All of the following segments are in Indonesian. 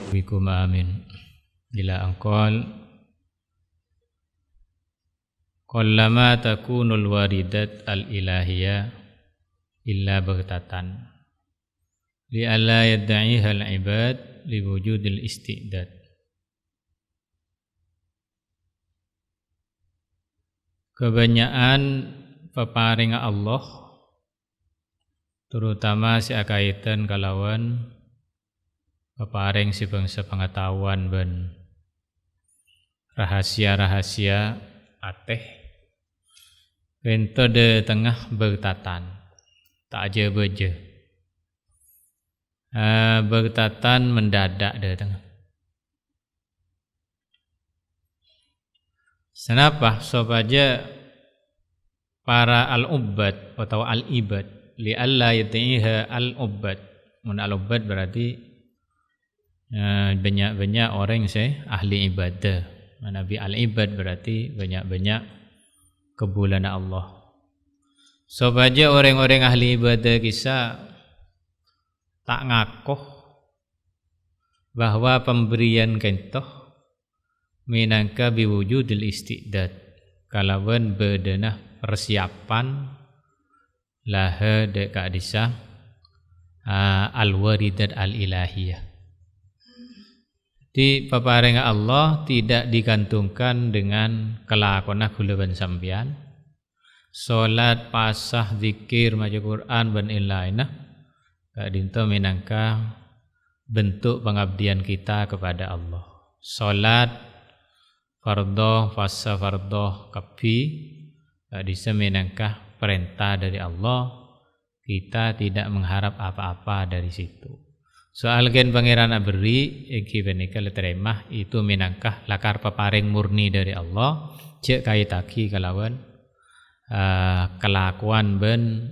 bikum amin. Ila angqal qallama takunul waridat al-ilahiyah illa baghtatan li alla yad'iha al-ibad li wujudil istidad. Kebanyakan peparing Allah terutama si akaitan kalawan peparing si bangsa pengetahuan ben rahasia-rahasia ateh bento de tengah bertatan tak aja beje bertatan mendadak de tengah. Kenapa? Supaya para al-ubbad atau al-ibad li alla yatiha al-ubbad. Mun al-ubbad berarti banyak-banyak orang ahli ibadah. Nabi al-ibad berarti banyak-banyak kebulan Allah. Supaya orang-orang ahli ibadah kisah tak ngakuh bahwa pemberian kentoh minangka biwujudil istidad kalawan bedenah persiapan laha dek kadisa al-waridat al-ilahiyah. Di peparing Allah tidak digantungkan dengan kelakuan kulaban sambian, solat, pasah, zikir, maca Quran dan ilainah kadinto minangka bentuk pengabdian kita kepada Allah. Solat fardhu, fasa fardhu kafi kadisa minangka perintah dari Allah, kita tidak mengharap apa-apa dari situ. Soal gen pangeran beri iki benika leteremah itu minangkah lakar peparing murni dari Allah cek kaitaki kalawan kelakuan ben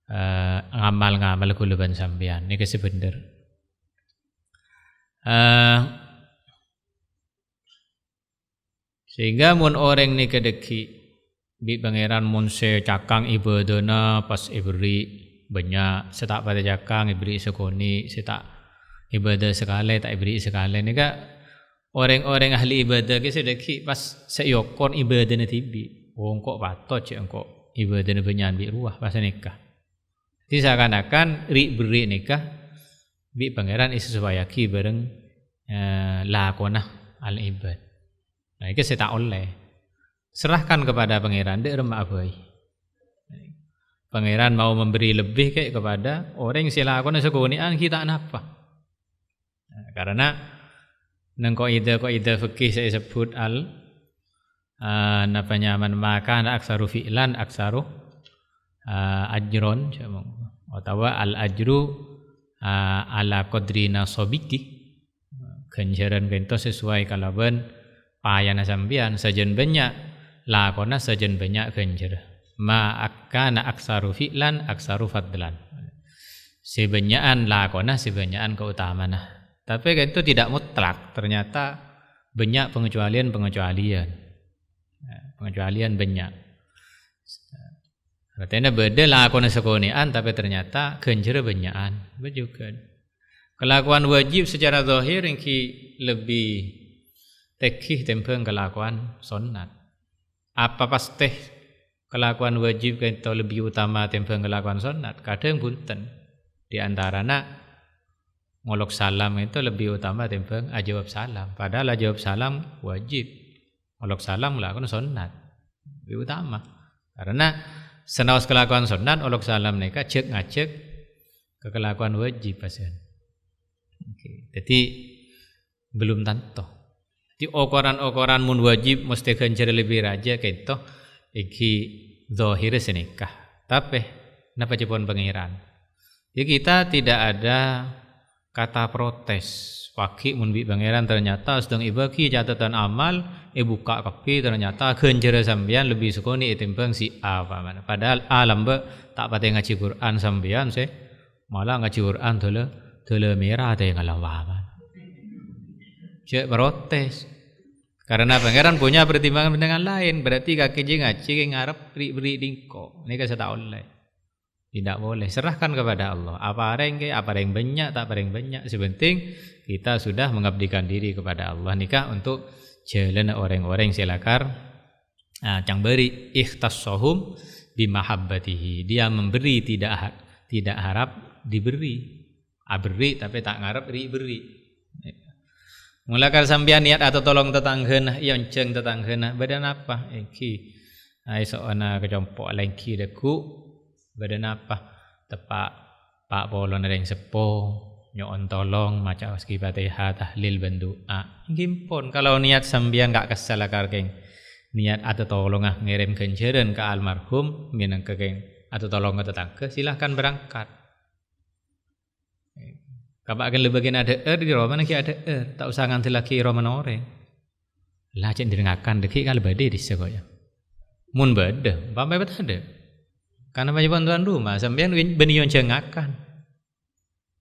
ngamal-ngamal kuluban sampean niki sebener. Sehingga mun orang ni kedeki bi pangeran mun se cakang ibadana pas ibri banyak setak pada cakang ibri sekoni setak ibadah sekali tak ibri sekali ni ka orang-orang ahli ibadah ke sedeki pas seyokon ibadah ni tibi kok patot cek engkau ibadah ni banyak bi ruah pas nikah. Jadi seakan-akan beri nikah bi pangeran isi supayaki bareng lakonah al ibad. Nah itu saya tak oleh serahkan kepada pangeran dek remak abai. Pangeran mau memberi lebih kayak kepada orang yang silakan sekunian kita napa? Nah, karena nang kaidah fikih saya sebut napa nyaman maka aksaru fi'lan aksaru ajron atau al ajru ala qadri nasabiki ganjaran gento sesuai kalaban payana sampean sajen banyak lakona sajen banyak ganjar. Ma akana aksaru fi'lan aksaru fadlan. Sebanyakan lakona sebanyakan keutamaan. Tapi kan itu tidak mutlak. Ternyata banyak pengecualian. Pengecualian banyak. Artinya beda lakona sekonian tapi ternyata ganjar banyakan. Bejukan. Kelakuan wajib secara zahir yang lebih tekih tempeng kelakuan sunnat. Apa pasti kelakuan wajib itu lebih utama timbang kelakuan sunat? Kadang bunten. Di antaranya ngolok salam itu lebih utama timbang ajawab salam. Padahal ajawab salam wajib. Ngolok salam melakukan sunat lebih utama. Karena senawas kelakuan sunat, ngolok salam mereka ngajak ke kelakuan wajib pasien. Okay. Jadi belum tentu. Di ukuran-ukuran mun wajib mesti kencer lebih raja kento iki zahir senikah. Tapi napa cepon pangeran? Jadi kita tidak ada kata protes. Pagi mun bi pangeran ternyata sedang ibaki catatan amal, buka kopi ternyata kencer sampean lebih sukoni timbang si A paman. Padahal alam be tak pate ngaji Quran sampean se malah ngaji Quran tele merah teh ngalawan. Cek protes. Karena pangeran punya pertimbangan pandangan lain, berarti kaki je ngaji ke ngarep beri dingko. Ini kan tak oleh. Tidak boleh, serahkan kepada Allah. Apa yang banyak, tak apa yang banyak. Sepenting kita sudah mengabdikan diri kepada Allah. Nikah untuk jalan orang-orang silakar. Cang beri ikhtassahum bimahabbatihi. Dia memberi tidak harap diberi. Beri tapi tak ngarep beri. Mulakan sampean niat atau tolong tetanggeuna, yonceng tetanggeuna, badan apa? Iki. Ai soana kecompok lengki deku. Badan apa? Tepak Pak Polon ada yang sepo, nyon tolong maca Fatihah tahlil bendoa. Gimpun kalau niat sampean enggak kesal karkeng. Niat atau tolong ngirim kenceran ke almarhum minang kekeng atau tolong ke tetangga silahkan berangkat. Kabak akan lebagian ada di Roma nanti ada tak usah nganti lagi Roma nore. Lah cek direngakan deki kalau badai di sekolah. Mun beda, pamai bet ada. Karena banyak bantuan rumah, sampean beni yonceng akan.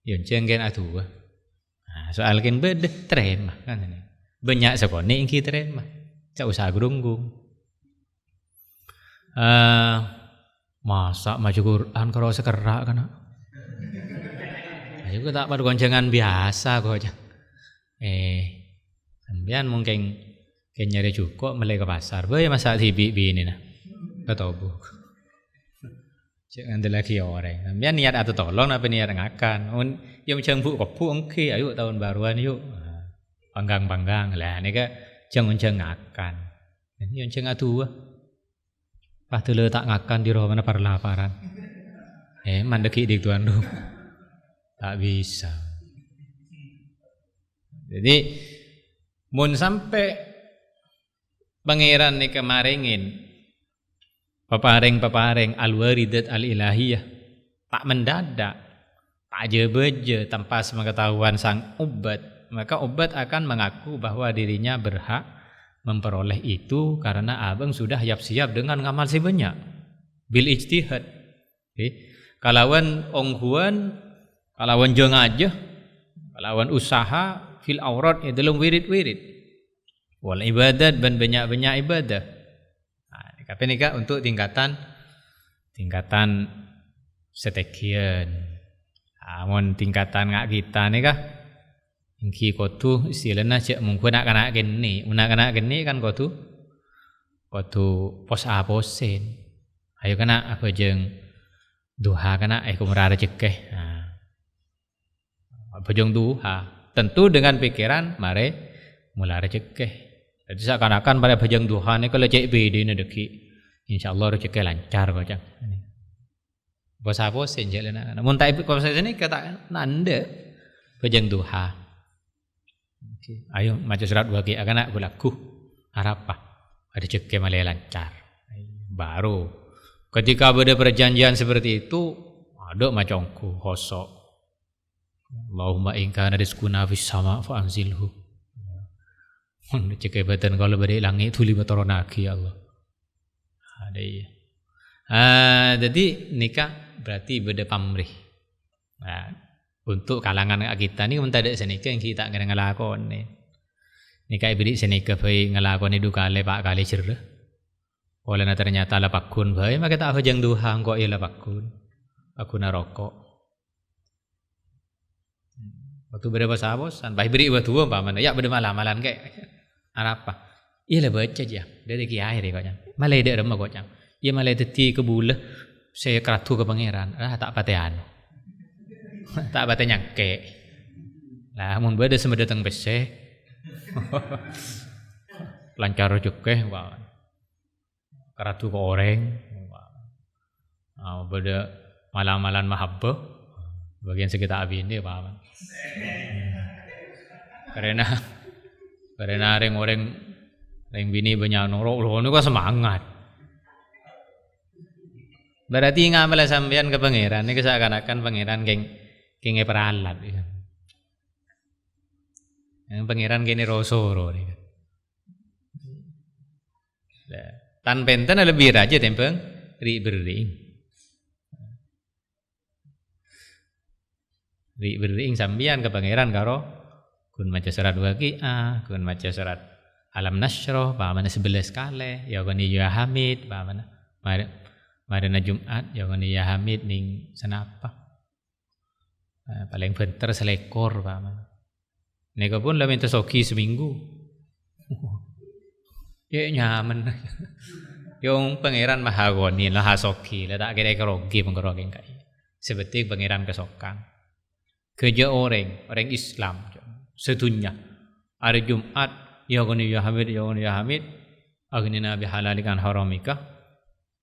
Yonceng kan atuh. Nah, soal kan beda terima kan ini. Banyak sekone yang kita terima. Tak usah gerunggung. Masa maju Quran kalau sekerak kan. Ayo tak pada goncengan biasa kok aja. Sampean mungkin nyari cukup mulai ke pasar. Boy masa tibi ini nah. Ketobuk. Jangan lagi orang. Sampean niat atau tolong apa niat ngakan. Yang macam bu kopu engke ayo tahun baruan yuk. Panggang lah ini kan jangan ngakan. Ini yang atuh. Pas tu tak ngakan di rumah mana perlaparan. Mandeki di tuan lu. Tak bisa. Jadi mun sampai pangeran ni kemaringin paparing al-waridat al-ilahiyah tak mendadak, tak je-beje tanpa sepengetahuan sang ubat, maka ubat akan mengaku bahwa dirinya berhak memperoleh itu karena abang sudah siap-siap dengan ngamal sebanyak bil ijtihad. Kalawan onghuan kalawan jeng aja, kalawan usaha fil aurat dalam wirid-wirid, wal ibadat dan banyak-banyak ibadah. Nah, tapi nikah untuk tingkatan setekian. Amun tingkatan ngak kita nikah, engki kotu istilahnya cek mungkin nak geni kan kotu pos aposen. Ayo kena apa jeng duha kena kumrara cekeh. Bojong duha tentu dengan pikiran mare mulai rezeki. Jadi seakan-akan pada bojong duha ni kalau cek bedi ni deki, insyaallah rezeki lancar kau cang. Bos apa senjel na. Namun tak kalau saya ni kata nanda bojong duha. Okay. Ayo macam surat bagi akan nak berlaku harapah rezeki malai lancar. Baru ketika ada perjanjian seperti itu ada macamku kosok. Allahumma in kana rizquna fis sama fa anzilhu. Cek batan kalau beri langit tuli batoronaki ya Allah. Ada iya. Jadi nikah berarti beda pamrih. Untuk kalangan kita ni mun ada senikah yang kita ngelakon ni. Nikah beri senikah bae ngelakon itu kali pak kali cerah. Oleh ternyata la pakun bae maka tak hajang duha kok ya la pakun. Pakun rokok. Waktu berapa sabosan, baik beri waktu apa mana? Ya bermalam-malam kayak apa? Iya lah baca aja dari kiai deh kocang. Malai dia remah kocang. Iya malai teti ke bulah saya keratu ke pangeran. Tak patean, tak pate nyangke. Lah mun bade sama datang bese. Lancar juga wah. Keratu ke oreng. Bade malam-malam mahabbah. Bagian sekitar abin dia paman. Karena Karena orang bini banyak norok loh niku semangat. Berarti ngamal sampean ke pangeran niku seakan-akan pangeran keng peralat ya. Yang pangeran kene rosoro niku. Tan penten lebih aja tempeng ri bering. Ri bering sampean ke pangeran karo kun maca surat Waqiah, kun maca surat Alam Nasroh, pamana 11 kali, ya kan ya Hamid, pamana marina Jumat, ya kan ya Hamid ning senapa. Paling bentar selekor pamana. Nika pun lah minta soki seminggu. Ya nyaman. Yung pangeran mahagoni lah hasoki, lah tak kira kerogi pengkerogi kai. Sebetik pangeran kesokan. Kerja orang Islam sedunia. Hari Jumat, ya kan ya Hamid, agni nabi halalikan haramika.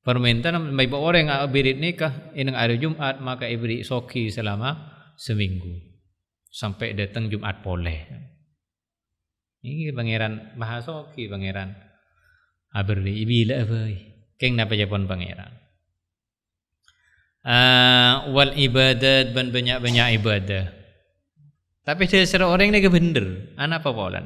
Permintaan baik orang yang birit nikah ini hari Jumat maka ibri soki selama seminggu sampai datang Jumat boleh. Ini pangeran mahasoki pangeran abri ibila boy. Keng napa japon pangeran. Wal ibadat ban banyak ibadah. Tapi secara orang ini bener. Ana apa pola?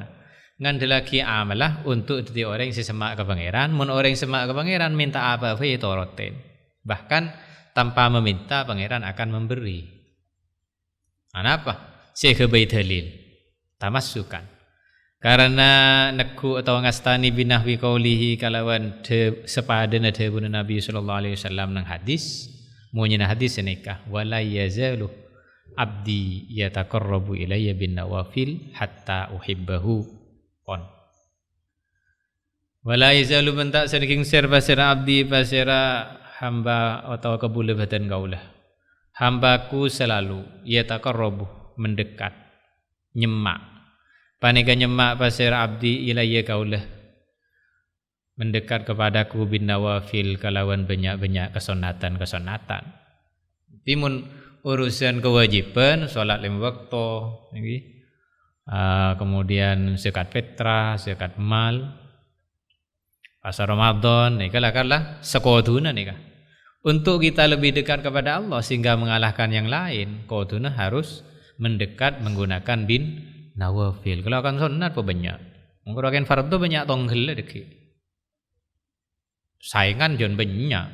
Ngandelaki amalah untuk jadi orang sesemak ke pangeran. Mun orang semak ke pangeran minta apa fe toroten. Bahkan tanpa meminta pangeran akan memberi. Apa? Syekh bait dalil. Tamassukan. Karena neku atau ngastani binahwi qaulihi kalawan sepadana dawuh Nabi sallallahu alaihi wasallam nang hadis. Munyana hadis nikah wala yazalu abdi yataqarrabu ilayya bin nawafil hatta uhibbahu kon wala yazalu bentak saking sir pasira abdi pasira hamba atau kebulebatan kaulah hambaku selalu yataqarrabu mendekat nyemak panika nyemak pasira abdi ilayya kaulah mendekat kepadaku bin nawafil kalawan banyak-banyak kesunatan. Timun urusan kewajiban salat 5 waktu niki. Kemudian zakat fitrah, zakat mal. Puasa Ramadan nika lah sekoduna nika. Untuk kita lebih dekat kepada Allah sehingga mengalahkan yang lain, koduna harus mendekat menggunakan bin nawafil. Kalau akan sunat apa banyak? Menggunakan fardu banyak tonggel deki. Saingan jon banyak.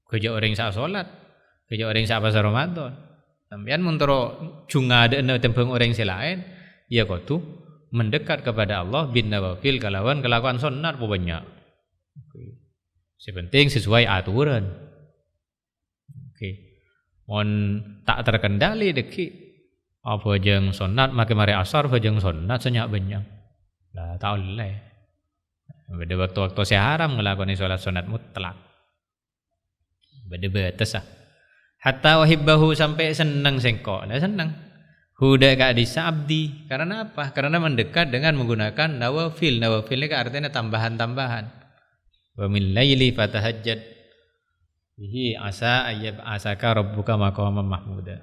Kerja orang sak salat, kerja orang sak puasa Ramadan. Sampeyan muntoro jungade ana tembung orang selain, ya kudu mendekat kepada Allah bin nawafil kalawan kelakuan sunat apa banyak. Sepenting sesuai aturan. Mon tak terkendali deki. Apa jeung sunat make mari asar apa jeung sunat senyak banyak. Lah tak oleh. Beda waktu-waktu saya haram ngelakoni sholat sunat mutlak. Beda batas Hatta wahibbahu sampai senang sengkok. Nah senang. Huda ka'disa abdi. Karena apa? Karena mendekat dengan menggunakan nawafil. Nawafil ini artinya tambahan-tambahan. Wa min laili fatahajjad bihi asa ayyab asaka rabbuka maqaman mahmuda.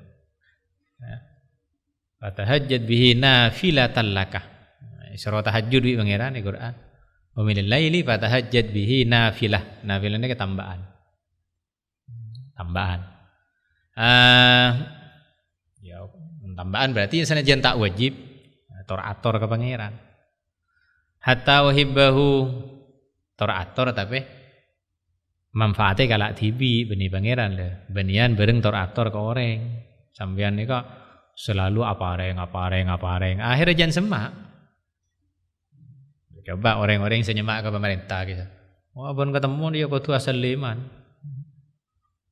Fatahajjad bihi nafilatan laka. Surah tahajud di pangeran di Quran. Wa minal laili fatahajjad bihi nafilah. Nafilah ini ketambahan. Tambahan. Ya tambahan berarti senajan tak wajib ator ke pangeran. Hatta wahibbahu tor tapi manfaatnya kalak tibi beni pangeran le. Benian bareng tor ke orang. Sampeyan nika selalu apareng. Akhirnya jangan semak. Coba orang-orang yang senyemak ke pemerintah gitu. Wah, bon ketemu dia kudu asal liman.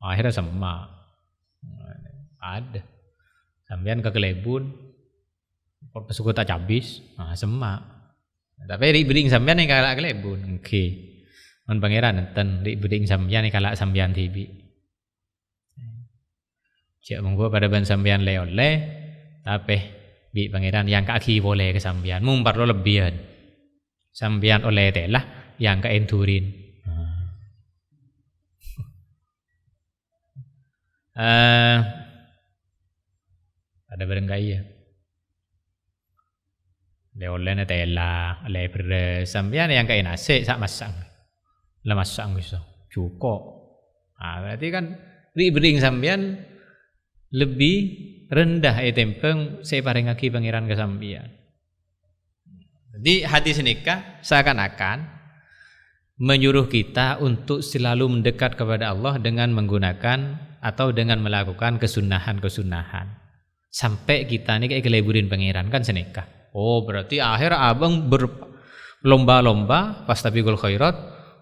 Akhirnya semak. Ada. Sampean ke Kelebun. Suku tak cabis, semak. Tapi ribring sampean yang kalak Kelebun. Oke. Mon pangeran enten ribring sampean yang kalak sampean tibi. Cek monggo pada ban sampean le-ole tapi bi pangeran yang kaki boleh ke sampean. Mumpar lo lebihan. Sampean oleh telah yang keenturin. Ada barang kaya. Le oleh tela, le beres. Sampean yang kayak nasi sak masak. Lah masak bisa. Cukup. Berarti kan bering sampean lebih rendah tempeng saya paringake pangeran ke sampean. Jadi hadis nikah seakan-akan menyuruh kita untuk selalu mendekat kepada Allah dengan menggunakan atau dengan melakukan kesunahan-kesunahan. Sampai kita nih kayak keleburin pangeran kan senikah. Oh berarti akhir abang berlomba-lomba pas tabiqul khairat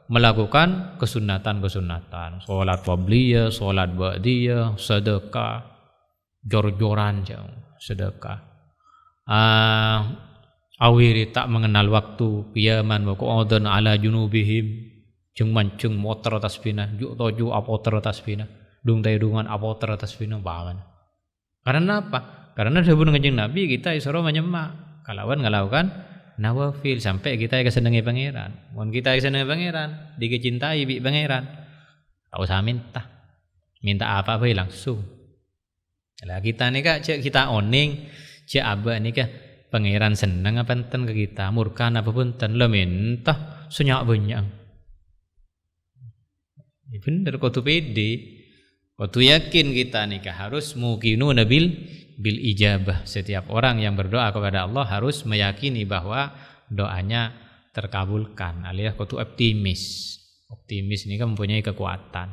melakukan kesunatan-kesunatan. Salat qabliyah, salat ba'diyah, sedekah, jor-joran jauh, sedekah. Awiri tak mengenal waktu, piyaman wa qu'udan ala junubihim, jeung mancung motor atas pina, juk toju apoter atas pina, dung tayudungan apoter atas pina bangan. Karena apa? Karena dahulu ngajeng Nabi kita isra menyemak, kalawan ngelakukan nawafil sampai kita kesenengi pangeran. Mun kita kesenengi pangeran, dikecintai bi pangeran. Tak usah minta. Minta apa bae langsung. Lah kita nih kak cek kita oning, cek abah nih kak pangeran seneng apa enten ke kita, murka apa pun ten lo minta sunyak banyak. Bener kau tu pede, kau tu yakin kita nikah harus mukinu nabil bil ijabah. Setiap orang yang berdoa kepada Allah harus meyakini bahwa doanya terkabulkan. Alias kau tu optimis. Optimis ini kan mempunyai kekuatan.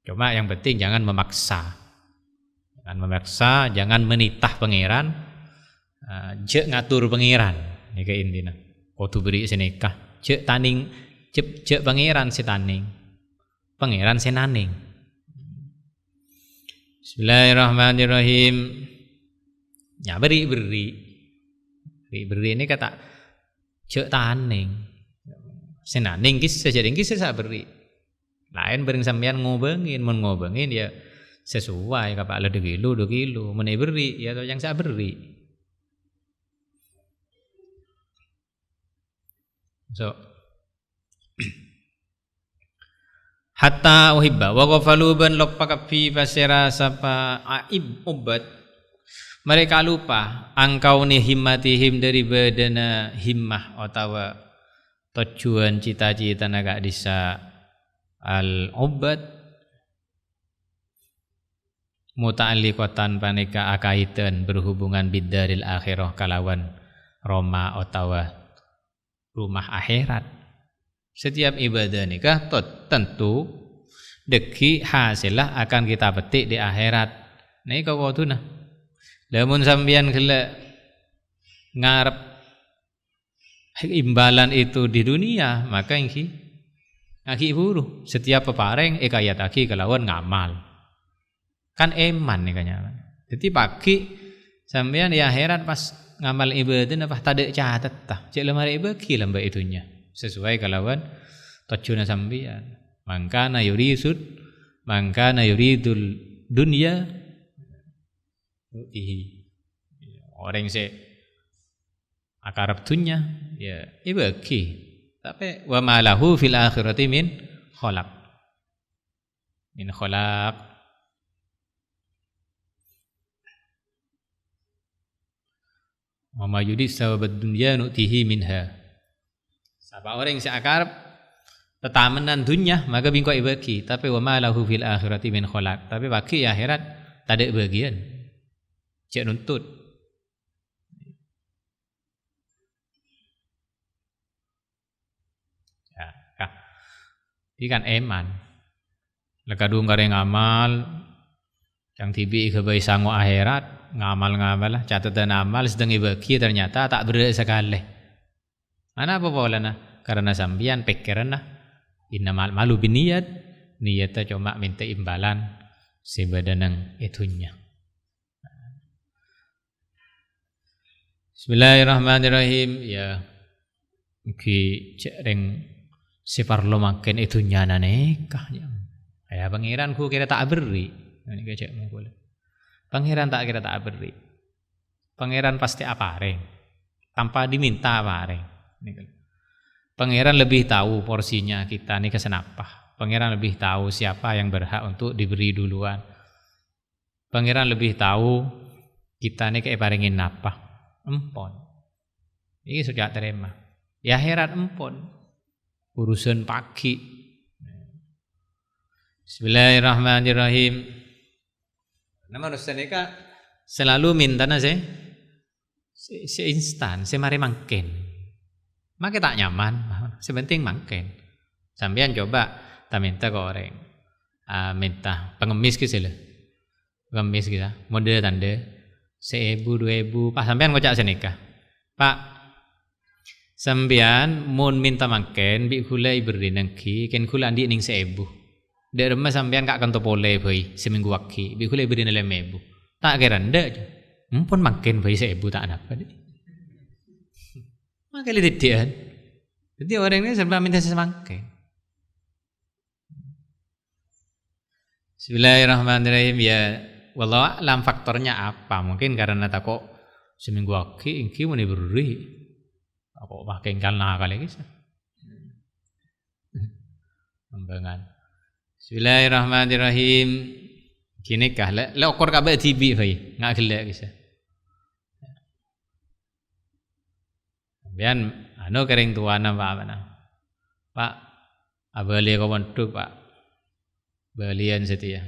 Cuma yang penting jangan memaksa. Jangan memaksa, jangan menitah pangeran. Cek ngatur pangeran ini ke intinya. Kau tu beri senikah. Cek taning, cek pangeran si taning, pangeran si naning. Bismillahirrahmanirrahim. Ya beri ini kata cek taning, si naning kisah jadi kisah saya beri. Lain bering sampean ngobengin, ngobengin ya sesuai kapal 2 kilo, menai beri ya yang saya beri. So hatta uhibba wa ghafaluban lokpakapi pasera sapa aib obat mereka lupa angkau ni himmatihim dari badana himmah atawa tujuan cita-cita naga disa al obat muta'alliqatan paneka akaitan berhubungan bidaril akhirah kalawan Roma atawa rumah akhirat. Setiap ibadah nikah tentu deki hasillah akan kita petik di akhirat. Nih kau tu nah. Lamun sambian kela ngarep imbalan itu di dunia, maka aki buru. Setiap pepareng kayat aki kelawan ngamal. Kan eman nih kanya. Jadi pagi sambian di akhirat pas ngamal ibadah apa tak ada catat tah. Cek lemari bagi lembah itunya sesuai kalawan tujuan sambian. Mangkana yuridul dunya orang se akarab dunya ya ibagi. Tapi wa malahu fil akhirati min khalaq. Mama yudi sawabad dunya nu'tihi minha. Siapa orang yang seakarab tetamenan dunya maka bingko ibagi. Tapi wa ma lahu fil akhirati min khalaq. Tapi bagi akhirat tak ada bagian. Cek nuntut. Ya, kah. Ini kan eman. Lekadung kareng amal yang tibi kebai sango akhirat. Ngamal lah catatan amal sedang ibagi ternyata tak berat sekali. Mana apa bolana? Karena sambian pikiran lah. Innamal malu biniyat, niatnya cuma minta imbalan sebadanang itunya. Bismillahirrahmanirrahim. Ya, ki cereng si parlo makan itunya nanekah. Ya pangeranku kira tak beri. Ini kecek boleh. Pangeran tak kira tak beri. Pangeran pasti apareng. Tanpa diminta apareng. Pangeran lebih tahu porsinya kita ini kesenapa. Pangeran lebih tahu siapa yang berhak untuk diberi duluan. Pangeran lebih tahu kita ini kayak parengin apa. Empon. Ini sudah terima. Ya akhirat empun. Urusan pagi. Bismillahirrahmanirrahim. Nama manusia ini selalu minta nasi instan, mari mangken. Maka tak nyaman, sebenting mangken. Sampean coba tak minta goreng, minta pengemis gitu lah, pengemis kita, model tanda, 1.000, 2.000, Pak sampean ngocak senikah, Pak, sampean mun minta mangken, bi kula iberi nengki, ken kula andi ning 1.000, dek remah sampean kak kanto pole boy, seminggu waki, bi kula iberi 5.000, tak kira ndak, pun mangken boy 1.000 tak apa deh, makai lidian, jadi orang ini serba minta semangken. Bismillahirrahmanirrahim. Ya wallahu a'lam faktornya apa? Mungkin karena takut seminggu aki ingki mau diberi. Aku pakai kalna kali guys. Membangan. Bismillahirrahmanirrahim. Kini kah le okor kabeh tibi hoi, ngak gelek guys. Bian anu kering tuana Pak mana? Pak abali kawan tu Pak. Balian setia.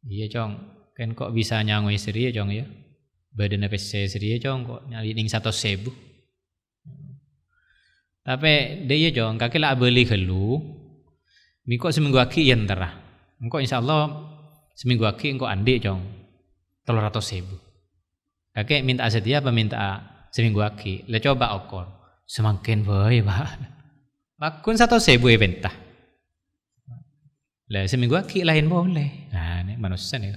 Iya cong, kan kok bisa nyangoi istri ya cong ya. Badan PC istri ya cong kok nyali ning 100.000. Tapi dia cong kaki lah beli kelu. Mi kok seminggu aki yen terah. Engko insyaallah seminggu aki engko andi cong 300.000. Kakek minta setia apa minta seminggu aki? Lah coba okor. Semakin bae, Pak. Pakun 100.000 ya bentah. Lah seminggu aki lain boleh. Nah, ini manusia nih.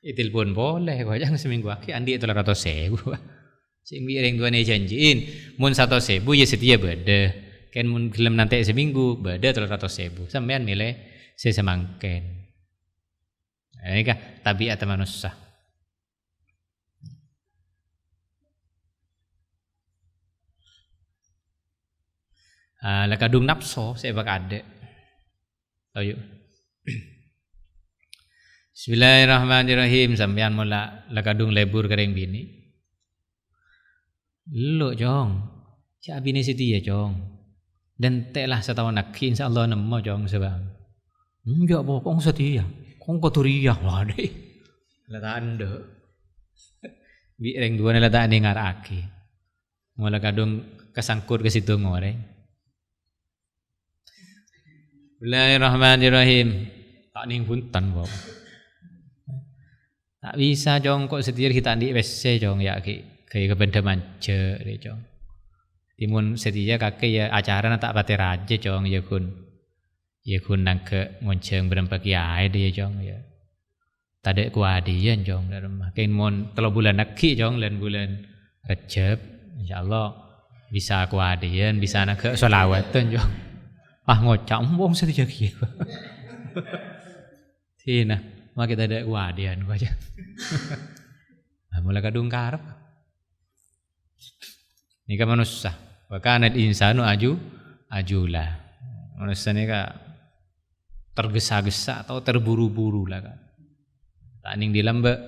Itil pun boleh, kok jangan seminggu aki andi 300.000. Sing biring dua nih janjiin, mun 100.000 ya setia beda. Kan mun gelem nanti seminggu beda 300.000. Sampean milih sesemangken. Ini kah tabiat manusia. Lah kadung nafsu saya bak ade. Ayo. Bismillahirrahmanirrahim. Sampean mula lakadung lebur kering bini. Lu jong. Cak bini setia jong. Dan telah setahun lagi insyaallah nemu jong sebab. Enggak pokong setia. Kong kotoriah lah deh. Letaan deh. Bi reng dua letaan dengar aki. Mula kadung kesangkut ke situ ngoreng. Bismillahirrahmanirrahim. Tak ning punten kok. Tak bisa jong kok setir kita di WC jong ya ki. Kayak kebenda manja deh jong. Timun setia kakek ya acara tak pati raja jong ya kun. Ya kun nang ke ngonceng berempat kiai dia jong ya. Tade kuadian jong dari rumah. Kain mon 3 bulan lagi jong lan bulan Rejab. Insyaallah bisa kuadian bisa nang ke sholawatan jong. Ngocak wong setia kiye. Tina, mak kita ada wadian aja. Mulai kadung karep. Ini kan manusia. Wa kana al-insanu ajulah. Manusia ini kan tergesa-gesa atau terburu-buru lah kan. Tak ning di lambe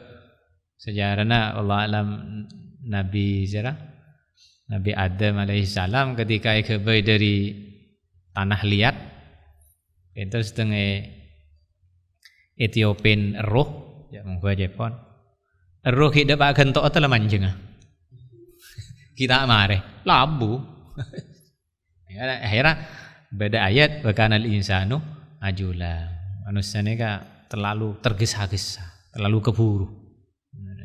sejarahna Allah alam Nabi Adam alaihissalam ketika ikebay dari tanah liat itu setengah Etiopin roh ya mengko Jepon roh hidup akan tok atau manjeng kita mare labu akhirnya beda ayat bakanal insanu ajula manusia ini terlalu tergesa-gesa terlalu keburu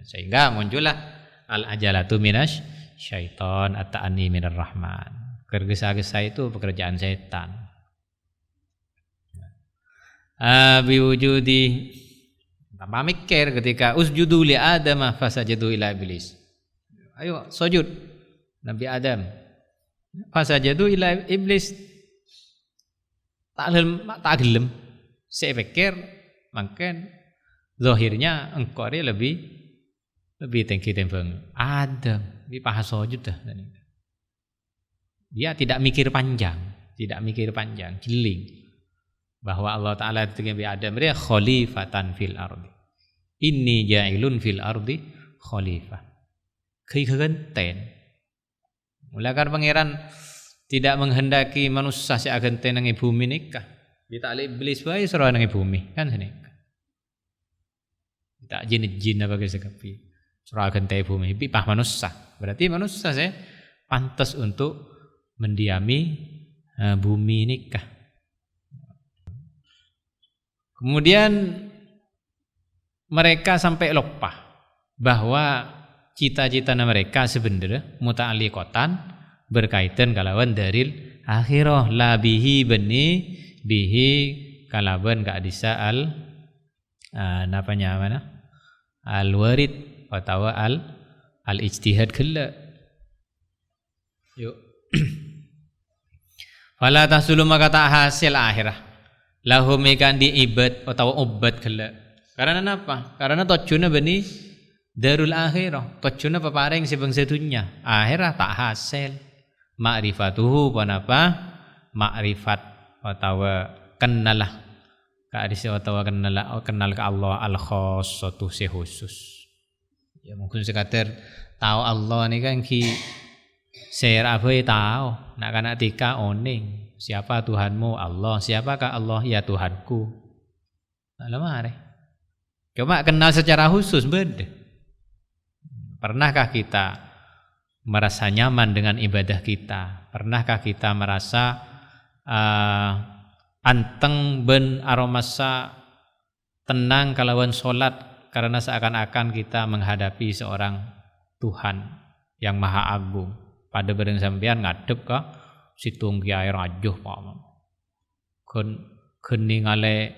sehingga muncullah al ajalatu minasy syaiton at-ta'anni minar rahman. Tergesa-gesa itu pekerjaan setan. Biwujudi tanpa mikir ketika usjudu li Adam fasajadu ila iblis. Ayo sujud Nabi Adam. Fasajadu ila iblis. Tak gelem. Saya pikir mungkin zahirnya engkau ini lebih tinggi timbang Adam. Di paha sujud dah. Dia tidak mikir panjang, jeling bahwa Allah Taala ketika Nabi Adam dia khalifatan fil ardi. Inni ja'ilun fil ardi khalifah. genten. Mulai kan pangeran tidak menghendaki manusia si agenten nang bumi nikah. Kita ali iblis wae sira nang bumi kan nikah. Tak jin apa kesekepi. Sira agenten bumi pipah manusia. Berarti manusia saya pantas untuk mendiami bumi nikah. Kemudian mereka sampai lupa bahwa cita-cita mereka sebenarnya muta'alliqatan berkaitan kalawan daril akhirah la bihi bihi kalawan ka adisa al warid atau al ijtihad kala. Yuk. Fala tahsulu maka tak hasil akhirah lahum ikan diibad atau obat kala. Karena apa? Karena tujuannya bani darul akhirah. Tujuannya peparing si bangsa dunia. Akhirah tak hasil. Ma'rifatuhu panapa? Ma'rifat atau kenalah. Kadisi atau kenal ke Allah al-khassatu si khusus. Ya mungkin sekadar tahu Allah ni kan ki share apa tahu. Nak kana tika oning. Siapa Tuhanmu? Allah. Siapakah Allah? Ya Tuhanku. Lemare. Cuma kenal secara khusus beda. Pernahkah kita merasa nyaman dengan ibadah kita? Pernahkah kita merasa anteng ben aromasa tenang kalawan solat karena seakan-akan kita menghadapi seorang Tuhan yang maha agung. Pada bareng sampean ngadep ka situng kiai rajuh pak keningale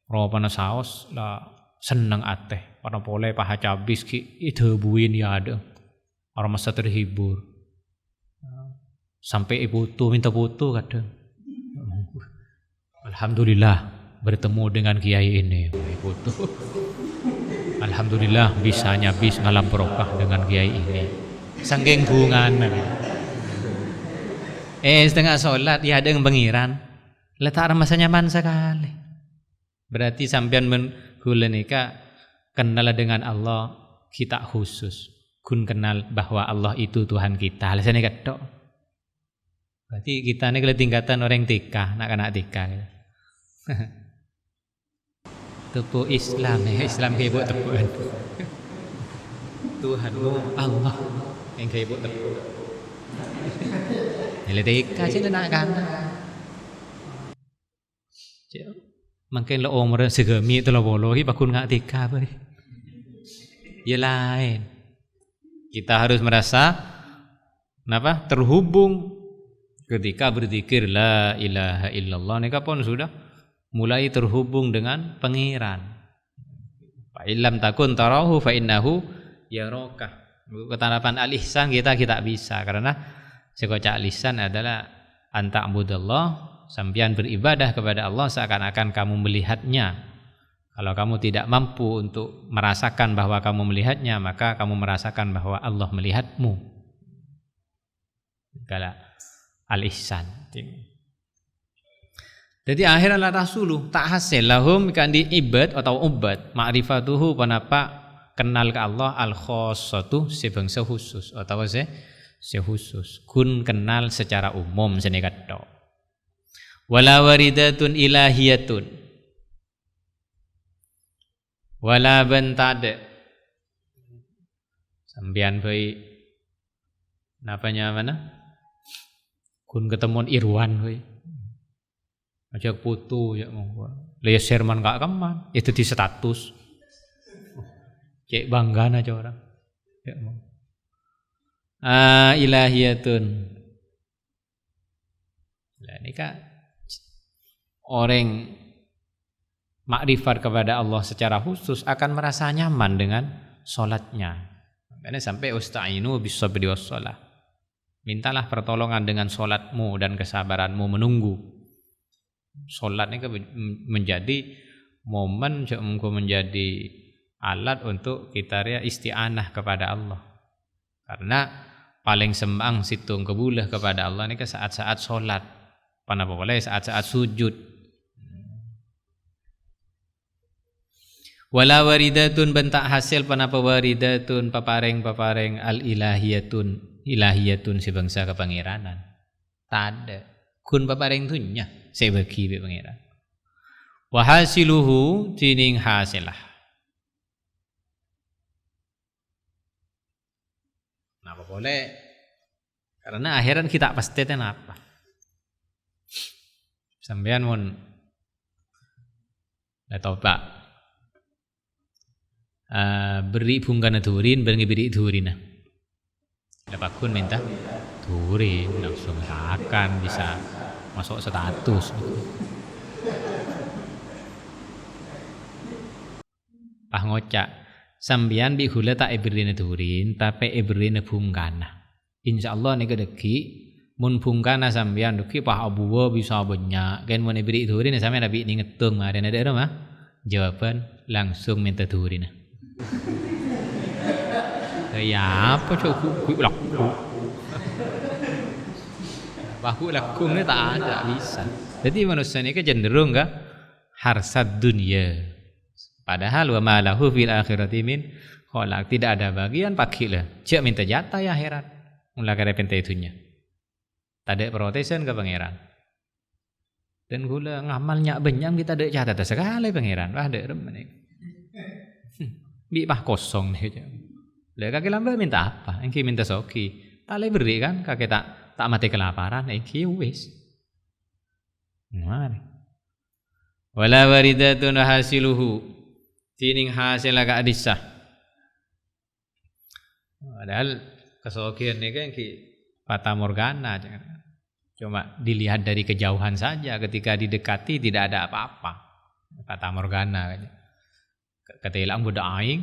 ropana saos la seneng ateh para pole paha cabis ki ide buin ya ada orang masa terhibur sampai foto minta foto kadang. Alhamdulillah bertemu dengan kiai ini foto. Alhamdulillah bisa nyabis ngalam barokah dengan kiai ini saking bungan. Setengah sholat ya ada yang pengiran letak masa nyaman sekali. Berarti sampean menggula nikah kenal dengan Allah kita khusus kun kenal bahwa Allah itu Tuhan kita. Alasannya ketok. Berarti kita ini kalau tingkatan orang tika nak kena tika. Tepuk Islam ya Islam kayak buat tepukan. Tuhanmu Allah yang kayak buat tepuk. Tika sih nak kan. Mungkin lo umur segemi itu lo bolohi pakun nggak tika boy. Ya lain. Kita harus merasa kenapa terhubung ketika berzikir la ilaha illallah nika pun sudah mulai terhubung dengan pengiran. Fa illam takun tarahu fa innahu yaraka. Ketarapan al-ihsan kita bisa karena sekocak lisan adalah anta'budallah sambian beribadah kepada Allah seakan-akan kamu melihatnya. Kalau kamu tidak mampu untuk merasakan bahwa kamu melihatnya, maka kamu merasakan bahwa Allah melihatmu. Kala al-ihsan. Jadi akhirnya rasuluh tak hasil lahum kan diibad atau ubat ma'rifatuhu panapa kenal ke Allah al-khassatu sebangsa khusus atau khusus kun kenal secara umum senekat tok wala waridatun ilahiyatun wala bantade sambian bayi napanya mana kun ketemuan Irwan bayi ajak foto ya mau lihat Sherman kak kaman itu di status cek bangga aja orang ya mau ilahiyatun. Nah, ini kan orang makrifat kepada Allah secara khusus akan merasa nyaman dengan solatnya. Makanya sampai usta'inu bis-sabri was-shalah. Mintalah pertolongan dengan solatmu dan kesabaranmu menunggu. Solat ini menjadi momen menjadi alat untuk kita isti'anah kepada Allah. Karena paling sembang situng kebulah kepada Allah ini ke saat-saat solat, panapa boleh saat-saat sujud. Wala waridatun bentak hasil panapa waridatun papareng al ilahiyatun si bangsa kepangeranan. Tak ada. Kun papareng tunya saya bagi be pangeran. Wa hasiluhu tining hasilah. Napa boleh? Karena akhiran kita pasti ten apa? Sampean mun atau Pak beri bungkana turin beri turina. Dapat kun minta turin langsung akan bisa masuk status. Pah ngocak sambian bi hula tak eberina turin tapi eberina bungkana. Insyaallah nih kedeki mun bungkana sambian deki pah abuwa bisa banyak kan mun eberi turin sampean nabi ni ngetung maren ada mah jawaban langsung minta turin. Ya apa cukup laku. Bahu laku ni tak ada bisa. Jadi manusia ni cenderung ke harsad dunia. Padahal wa ma lahu fil akhirati min khalaq, tidak ada bagian pakilah. Cek minta jatah ya akhirat. Mula kare pente itunya. Tak ada protesan ke pangeran. Dan gula ngamalnya benyam kita ada jatah sekali pangeran. Wah ada remen. Bi pah kosong nih. Lah kakek lambat minta apa? Engki minta soki. Tak boleh beri kan? Kakek tak mati kelaparan. Engki wis. Mari. Wala waridatun hasiluhu. Tining hasil agak disah. Padahal kesokian ni kan engki fata morgana. Cuma dilihat dari kejauhan saja. Ketika didekati tidak ada apa-apa. Fata morgana. Kata ilang budak aing.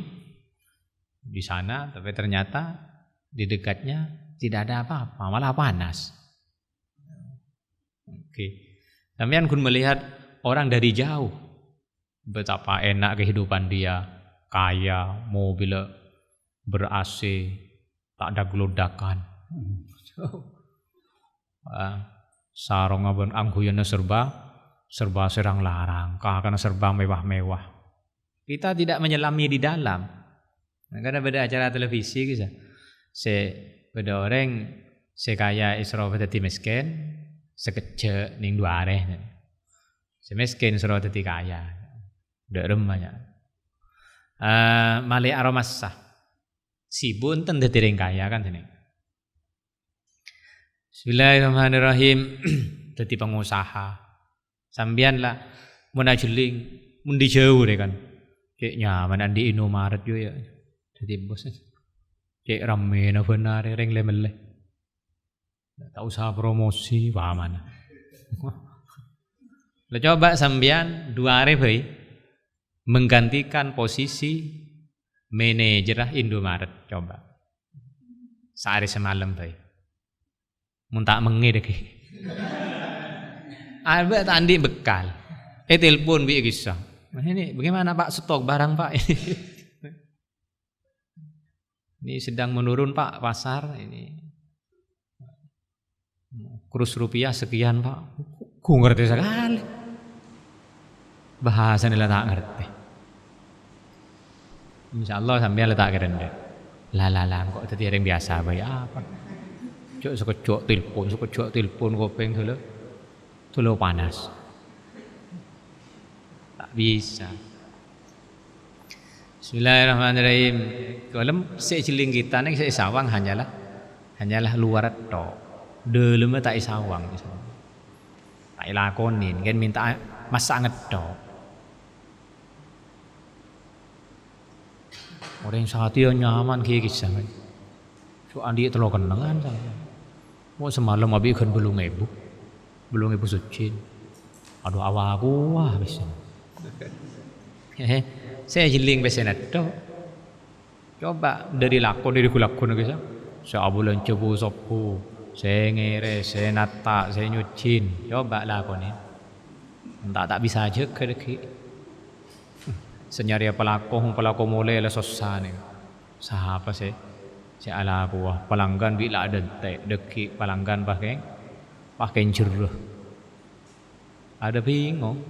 Di sana, tapi ternyata di dekatnya tidak ada apa-apa, malah panas. Oke. Sampeyan kun melihat orang dari jauh, betapa enak kehidupan dia, kaya, mobil ber-AC, tak ada gelodakan. Sarong abon angguyana serba serang larang, karena serba mewah-mewah. Kita tidak menyelami di dalam. Karena pada acara televisi kisah, pada orang sekaya Isra tadi miskin, sekecil ning dua areh, semiskin Isra tadi kaya, dak remanya. Malik aromasah, sibun tende tireng kaya kan sini. Bismillahirrahmanirrahim. Jadi pengusaha, sambian lah, munajuling, mundi jauh deh kan, kayak nyaman di Indomaret juga ya. Jadi bos cek rame na benar reng lemele. Tak usah promosi paman. Lah coba sambian 2 hari bae menggantikan posisi manajer Indomaret coba. Sehari semalam bae. Mun tak mengi deki. Alba tandi bekal. Telepon bi kisah. Ini bagaimana Pak stok barang Pak? Ini sedang menurun Pak pasar ini. Kurs rupiah sekian Pak. Ku ngerti sekali. Bahasa ni lah tak ngerti. InsyaAllah sampai letak kerendek. Lah kok tadi orang biasa bayi apa? Cok sekejok telepon kopeng tulo panas. Tak bisa. Bismillahirrahmanirrahim. Kalau sejeling kita nih saya sawang hanyalah luar tok. Dalam tak isawang. Tak ilakonin kan minta masak ngedok. Orang sehati nyaman kayak kisah. So andi terlalu kenangan saya. Mau semalam abi kan belum ibu suci. Aduh awaku wah bisa. Saya jeling besen itu. Coba dari kulakon gitu. Saya bulan coba sopu, saya ngere, saya nata, saya nyucin. Coba lakonin. Tak bisa aja kedeki. Senyari pelako mulai lah susah nih. Siapa sih? Saya ala aku pelanggan bila ada deki pelanggan pakai jeruk. Ada bingung.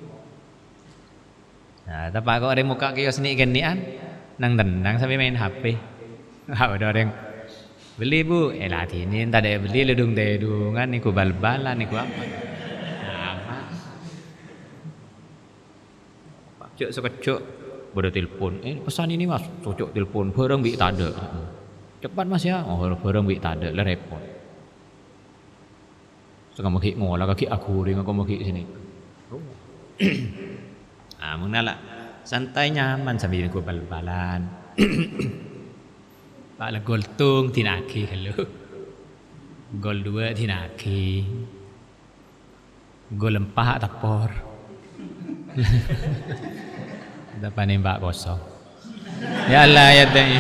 Nah, tapi kok ada muka kios ni genian, nang tenang sampai main HP. Ada orang beli bu, latih ini entah ada beli ledung dedungan, niku bal-balan, niku apa? Pak cuk sekecuk, baru telepon. Pesan ini mas, cocok telepon, barang bi tak ada. Cepat mas ya, oh barang bi tak ada, lah repot. Sekarang mau kik ngolah, kaki aku ring, aku mau kik sini. Mengenal santai nyaman sambil niku bal-balan. Pak lah gol tung tinaki kalau gol 2 tinaki gol 4 tapor dapat nembak kosong ya Allah ya dai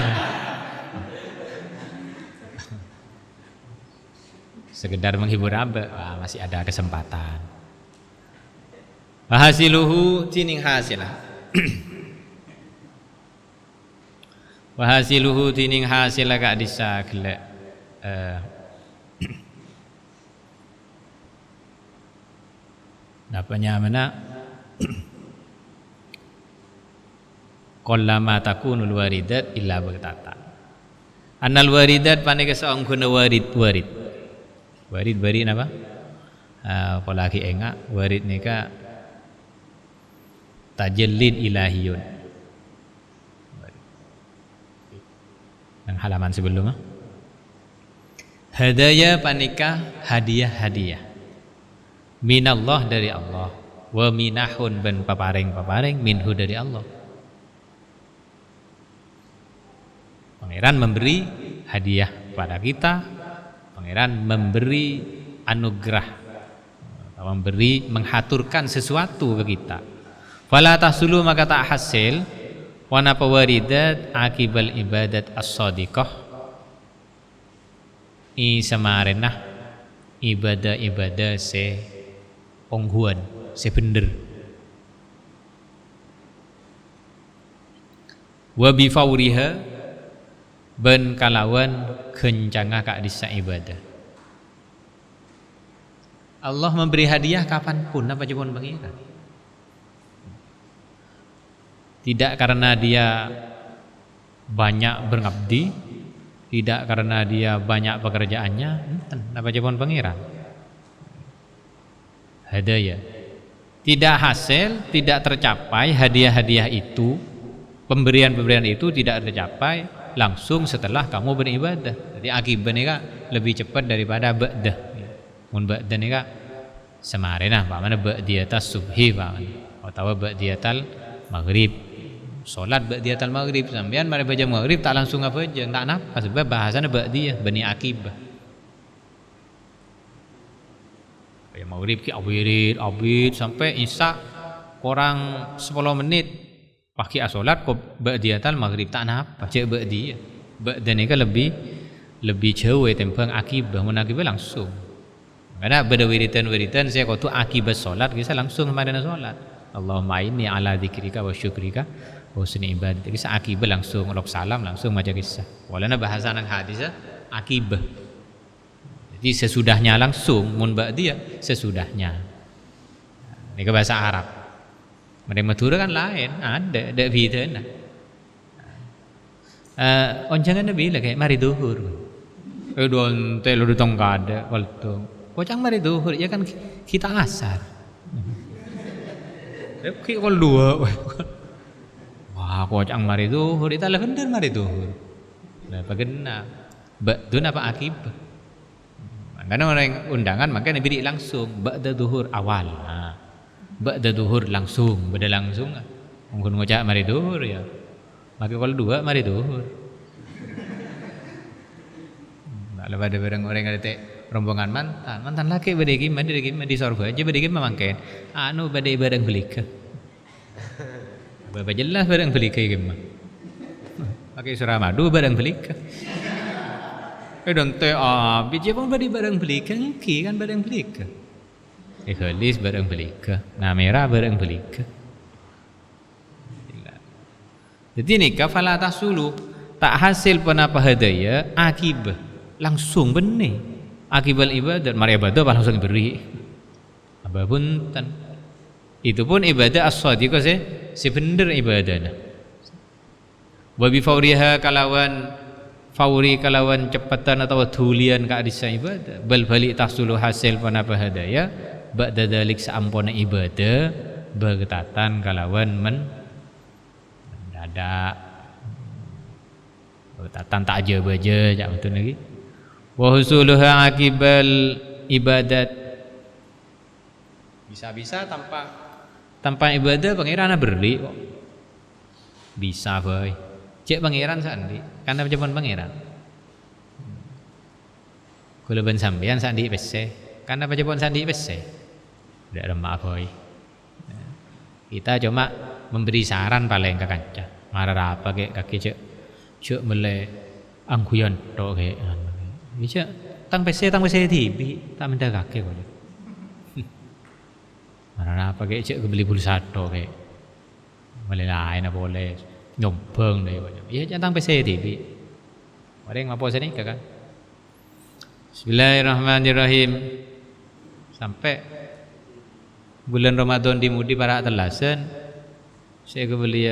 sekedar menghibur abah masih ada kesempatan. Hasiluhu tining hasilah wahasiluhu tining hasilah kak disa gelek dapatnya mana qallama takunul waridat illa baghtata annal waridat pane kesaong guna warid apa kalau lagi enggak warid nika tajallid ilahiyun yang halaman sebelumnya hadaya panika hadiah minallah dari Allah wa minahun ben paparing minhu dari Allah. Pangeran memberi hadiah kepada kita, pangeran memberi anugerah, memberi menghaturkan sesuatu ke kita. Fala tahsulu maka tak hasil wana pawaridat akibal ibadat as-sadiqah samarenah ibadah se onghuan se bener wa bi fauriha ben kalawan kencanga kak disa ibadah. Allah memberi hadiah kapanpun apa pun pengiran. Tidak karena dia banyak berngabdi, tidak karena dia banyak pekerjaannya, apa pun pengiran. Hadiah. Tidak hasil, tidak tercapai hadiah-hadiah itu, pemberian-pemberian itu tidak tercapai langsung setelah kamu beribadah. Jadi akibatnya lebih cepat daripada ba'dah. Mun ba'dah ni ka semarena pak mana ba'diyatas subhi pak atau ba'diyatal maghrib. Solat ba'diyatal maghrib sampean mari baca maghrib tak langsung apa aja tak nafas sebab bahasanya ba'diyah bani akibah. Ya maghrib ki abid sampai isya kurang 10 menit pakai salat kok ba'diyatal maghrib tak nafas cek ba'diyah. Ba'dah ni kan lebih jauh tempang akibah mun akibah langsung. Karena beda wiritan saya kau tu akibat solat kita langsung kepada solat. Allahumma inni ala dzikrika wa syukrika wa husni ibadah. Kisah akibah langsung rok salam langsung maca kisah. Walana bahasa nang hadis akibah. Jadi sesudahnya langsung mun ba'diyah sesudahnya. Ini ke bahasa Arab. Mereka Madura kan lain, ada bidana. Onjangan Nabi lah kayak mari duhur. Don telo dutong kada waltung. Kocang mari duhur ya kan kita asar. Ki kol dua. Wah, kocang mari duhur itu lah bener mari duhur. Nah, bagaimana? Ba'dun apa akibah? Karena orang undangan makanya beri langsung ba'da duhur awal. Nah, ba'da duhur langsung, beda langsung. Mungkin ngocak mari duhur ya. Maka kalau dua mari duhur. Kalau ada orang ada rombongan mantan laki badai gimana di sorga aja badai gimana mangken anu badai barang belika bapak jelas barang belika gimana pakai surah madu barang belika dong teh biji pun badai barang belika ngki kan barang belika ikhlas barang belika nah merah barang belika jadi nikah fala tasulu tak hasil penapa hadaya akibah langsung benih akibat ibadat mari ibadah langsung beri abah punten Itu pun ibadah as-shadiqah si bener ibadahnya. Wa bi fauriha kalawan fauri kalawan cepatan atau dulian ka adisa ibadah. Bal balik tahsulu hasil panapa hadaya ba'da dalik saampona ibadah bertatan kalawan mendadak. Bertatan tak aja baja jak betul lagi. Wa husuluha akibal ibadat. Bisa-bisa tanpa ibadah pangeran berli kok. Bisa boy. Cek pangeran sandi. Karena jaman pangeran. Kula ben sampean sandi pese. Karena jaman sandi pese. Ndak remak boy. Kita cuma memberi saran paling ke kanca. Marah apa kek kaki cek mele angguyan tok kek. Bisa tang pese tibi tak mendagake kok. Marah apa kayak cek beli pulsa tok kayak boleh lain apa boleh nyombong deh banyak. Iya jangan PC TV. Ada yang ngapo sini kan? Bismillahirrahmanirrahim. Sampai bulan Ramadan dimudi para telasan, saya kebeli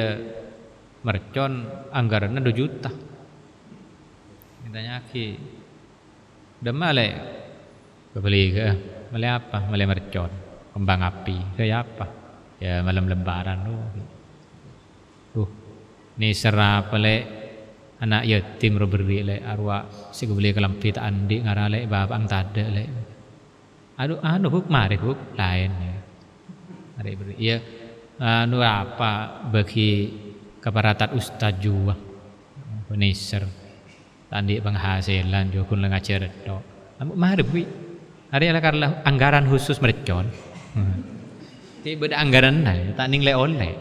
mercon anggarannya 2 juta. Mintanya aki, udah malai kebeli ke, malai apa? Malai mercon. Kembang api kayak apa ya malam lebaran ni serap le anak yatim roberi le arwah si beli kelampi tak andi ngarale babang tada le aduh huk mari huk lain ya hari beri ya anu apa bagi keparatat ustaz jua peniser tandi penghasilan juga kun ngajar tok mari bui hari ala karena anggaran khusus mercon. Ti beda anggaran lah, tak ning le oleh.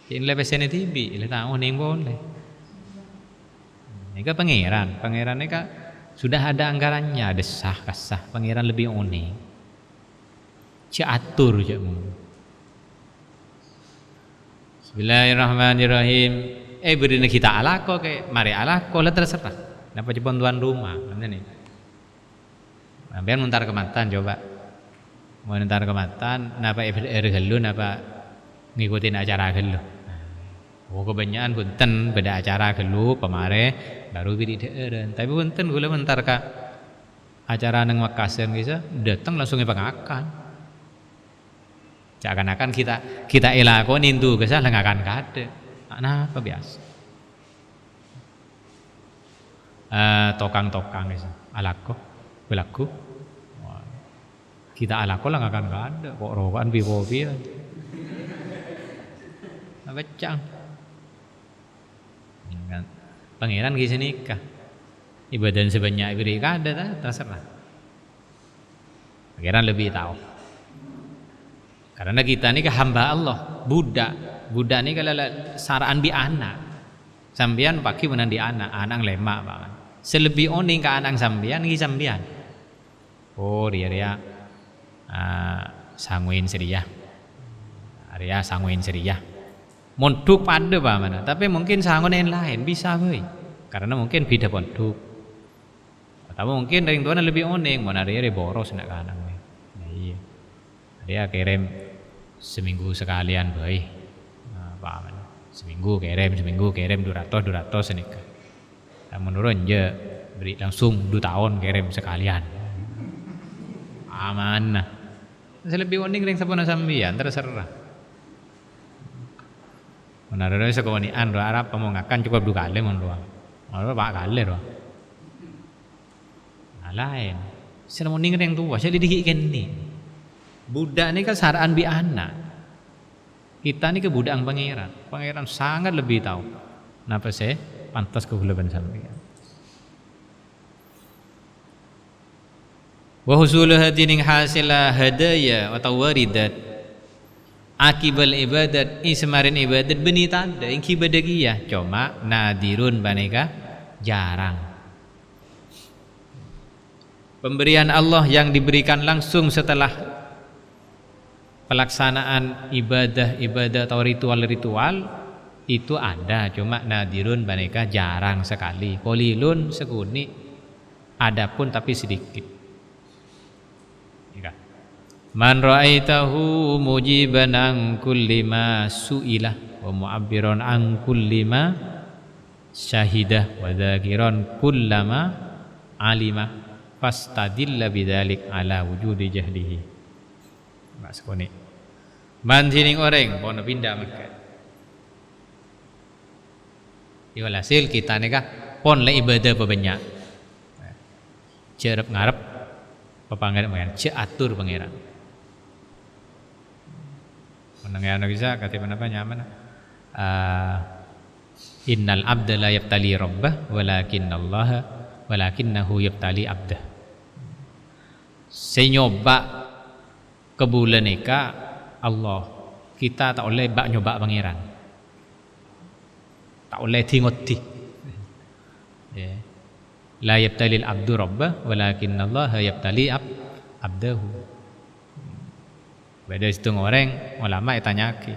Ti le pesene tibi, le tak ning boleh. Nika pangeran nika sudah ada anggarannya, ada sah kasah. Pangeran lebih one. Cek atur cek mu. Bismillahirrahmanirrahim. Beri kita alako ke, mari alako lah terserah. Napa jepon tuan rumah, mana nih? Biar muntar kematan coba. Mau ntar kematan, napa gelu, napa ngikutin acara gelu. Oh kebanyakan punten beda acara gelu pemare baru bidi deren. Tapi punten gula mentar ka acara neng Makassar bisa datang langsung pengakan. Seakan-akan kita elakonin tuh kesah lengakan kade. Apa biasa? Tokang-tokang bisa alako, belaku. Kita alako lah akan gak ada kok rokan kopi becang pangeran kisah nikah ibadah sebanyak ibri kada terserah pangeran lebih tahu karena kita ini hamba Allah budak ini kalau saraan di anak sambian pagi menan di anak lemak banget selebih oning ke anak sambian oh dia sanguin seriah area sanguin seriah monduk pada mana tapi mungkin sangun yang lain bisa boy karena mungkin beda ponduk atau mungkin ring tuan lebih oning mana area boros nak kanang iya dia kirim seminggu sekalian boy apa seminggu kirim 200 senikah menurun je beri langsung 2 tahun kirim sekalian amanah selebih oning ring sapuna sambian terserah. Menarane sekonian ro Arab pemongakan cukup 2 kali mon doang. Ora 4 kali ro. Lain. Seremoning ring tua saya dididik kene. Budak ini kan saraan bi anak. Kita ini kebudakan pangeran. Pangeran sangat lebih tahu. Napa saya pantas kegelapan sampean. Wa husulu hadining hasila hadaya atau waridat akibal ibadat ismarin ibadat beni tanda ingki badagiyah cuma nadirun baneka jarang pemberian Allah yang diberikan langsung setelah pelaksanaan ibadah atau ritual itu ada cuma nadirun baneka jarang sekali kolilun sekuni adapun tapi sedikit. Man ra'aitahu mujiban an kulli ma su'ilah wa mu'abbiran an kulli ma syahidah wa dzakiran kullama alima fastadilla bidzalik ala wujudi jahlihi. Mas kone. Man sining orang pon pindah makan. Iwalasil kita ni kah pon le ibadah banyak. Cerep ngarep pepangeran pangeran, atur pangeran. Mendengar bisa kata apa nyaman. Innal abda la yabtali rabbah walakinnahu yabtali abdah. Senyoba kebulan eka Allah. Kita tak boleh bak nyoba pangeran. Tak boleh tingoti. La yabtali al-abdu rabbah walakinnallaha yabtali abdahu. Beda situ orang ulama tanya ki.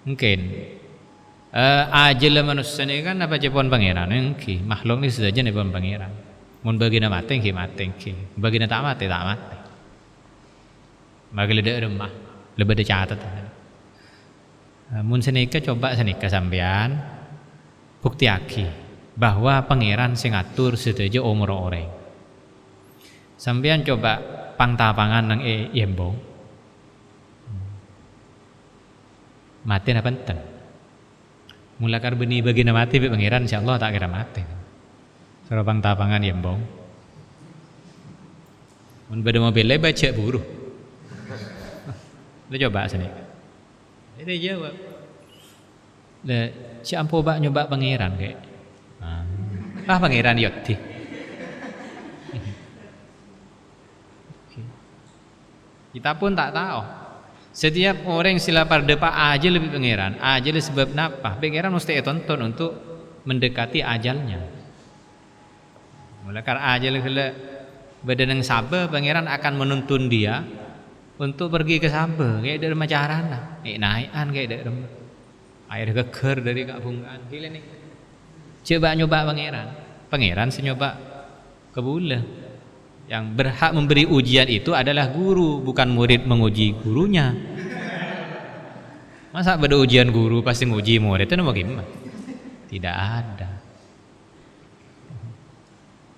Mungkin ajal manusia ni kan apa cepon pangeran ki. Makhluk ni saja ni pun pangeran. Mun bagi na mati ki. Bagi na tak mati. Bagi leda remah, lebih ada catat. Mun senika coba senika sampean bukti aki bahwa pangeran sing ngatur setuju umur orang. Sampean coba pangtapangan nang yembong. Mati na penting. Mula karbeni bagi na mati be pangeran insyaallah tak kira mati. Soro pangtapangan yembong. Mun beda mobil baca buruh. Lu coba sini. Dia jawab. Lah, si ampo bak nyoba pangeran kayak. Pangeran yakti. Kita pun tak tahu. Setiap orang sila pardepa aja lebih pangeran. Aja sebab napa? Pangeran mesti tonton untuk mendekati ajalnya. Mula karena ajal kala badan yang sabar, pangeran akan menuntun dia untuk pergi ke sabar. Kayak dari macarana, naikan kayak dari air keker dari kabungan. Gila nih. Coba nyoba pangeran. Pangeran senyoba kebulah. Yang berhak memberi ujian itu adalah guru, bukan murid menguji gurunya. Masa pada ujian guru pasti nguji murid itu bagaimana? Tidak ada.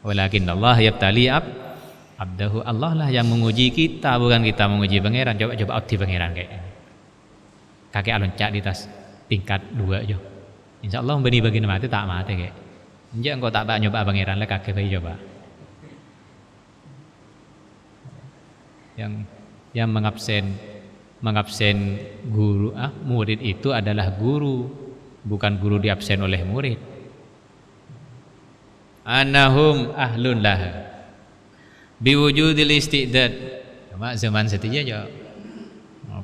Walakin Allah yabtali abdahu. Allah lah yang menguji kita, bukan kita menguji pangeran. Coba opti pangeran kayak ini. Kakek loncat di atas tingkat 2 jo. Insyaallah memberi bagian mati tak mati kayak. Enggak engkau tak nyoba pangeran lah kakek bayi coba. Yang mengabsen guru murid itu adalah guru, bukan guru diabsen oleh murid. Annahum ahlun lah biwujudil istidad. Cuma zaman setia aja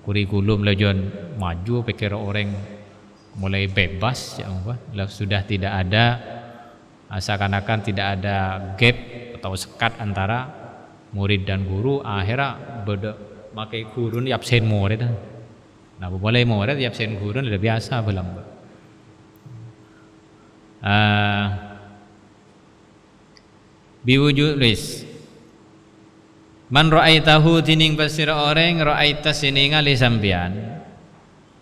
kurikulum lejon maju pikir orang mulai bebas ya sudah tidak ada seakan-akan tidak ada gap atau sekat antara murid dan guru. Akhirnya beda makai guru ni absen murid. Nah, boleh murid absen guru ni biasa belum. Biwujud lis. Man ra'aitahu tining pasira orang ra'aita sininga li sampean.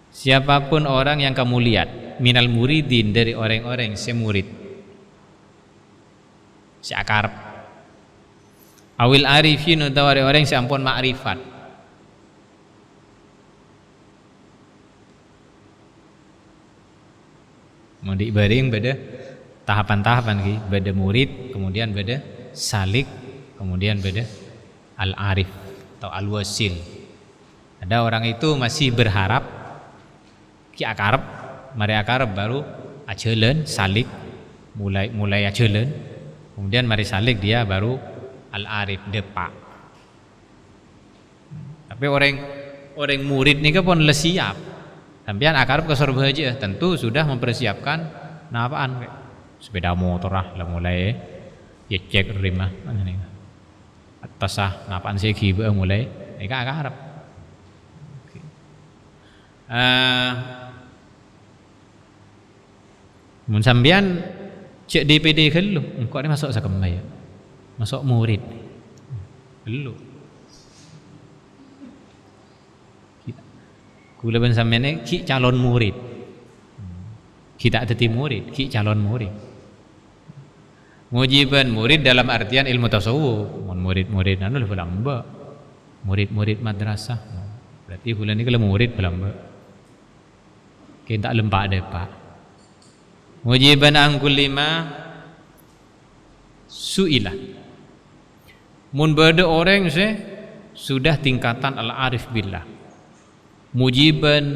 Siapapun orang yang kamu lihat minal muridin dari orang-orang semurid. Si akar awil arifin atau orang yang ampun ma'rifat. Mau dibaring beda tahapan-tahapan ki, beda murid, kemudian beda salik, kemudian beda al-arif atau al-wasil. Ada orang itu masih berharap ki akarep, mari akarep baru acelen salik, mulai acelen, kemudian mari salik dia baru al-arif depak. Tapi orang murid ni pun le siap. Sampean akarep ke sorba aja tentu sudah mempersiapkan napaan sepeda motor lah mulai ya cek rimah ni. Atas napaan sih kiba mulai eka akarep. Mun sampean cek DPD kelu engkau ni masuk sakemaya. Masuk murid belum. Kula ben sampeyan ki calon murid. Kita teti murid, ki calon murid. Mujiban murid dalam artian ilmu tasawuf. Murid-murid anu lamba. Murid-murid madrasah. Berarti kula ni kalau murid lamba. Kita lempak depak. Mujiban an kulli ma suila. Mun bade orang sudah tingkatan al-arif billah. Mujiban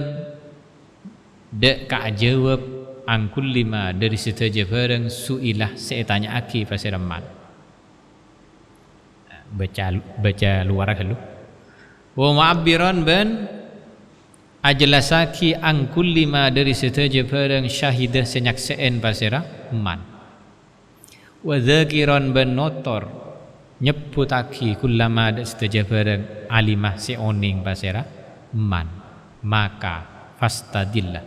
dek ka jawab an kulli ma dari setaja barang suilah saya tanya aki pasir amal. Baca luar dulu. Wa mu'abbiran ban ajlasaki an kulli ma dari setaja barang syahidah senyakseen pasira man. Wa dzakiran ban notor nyebutaki kullama ada setaja barang alimah si oning pasira man. Maka fastadillah,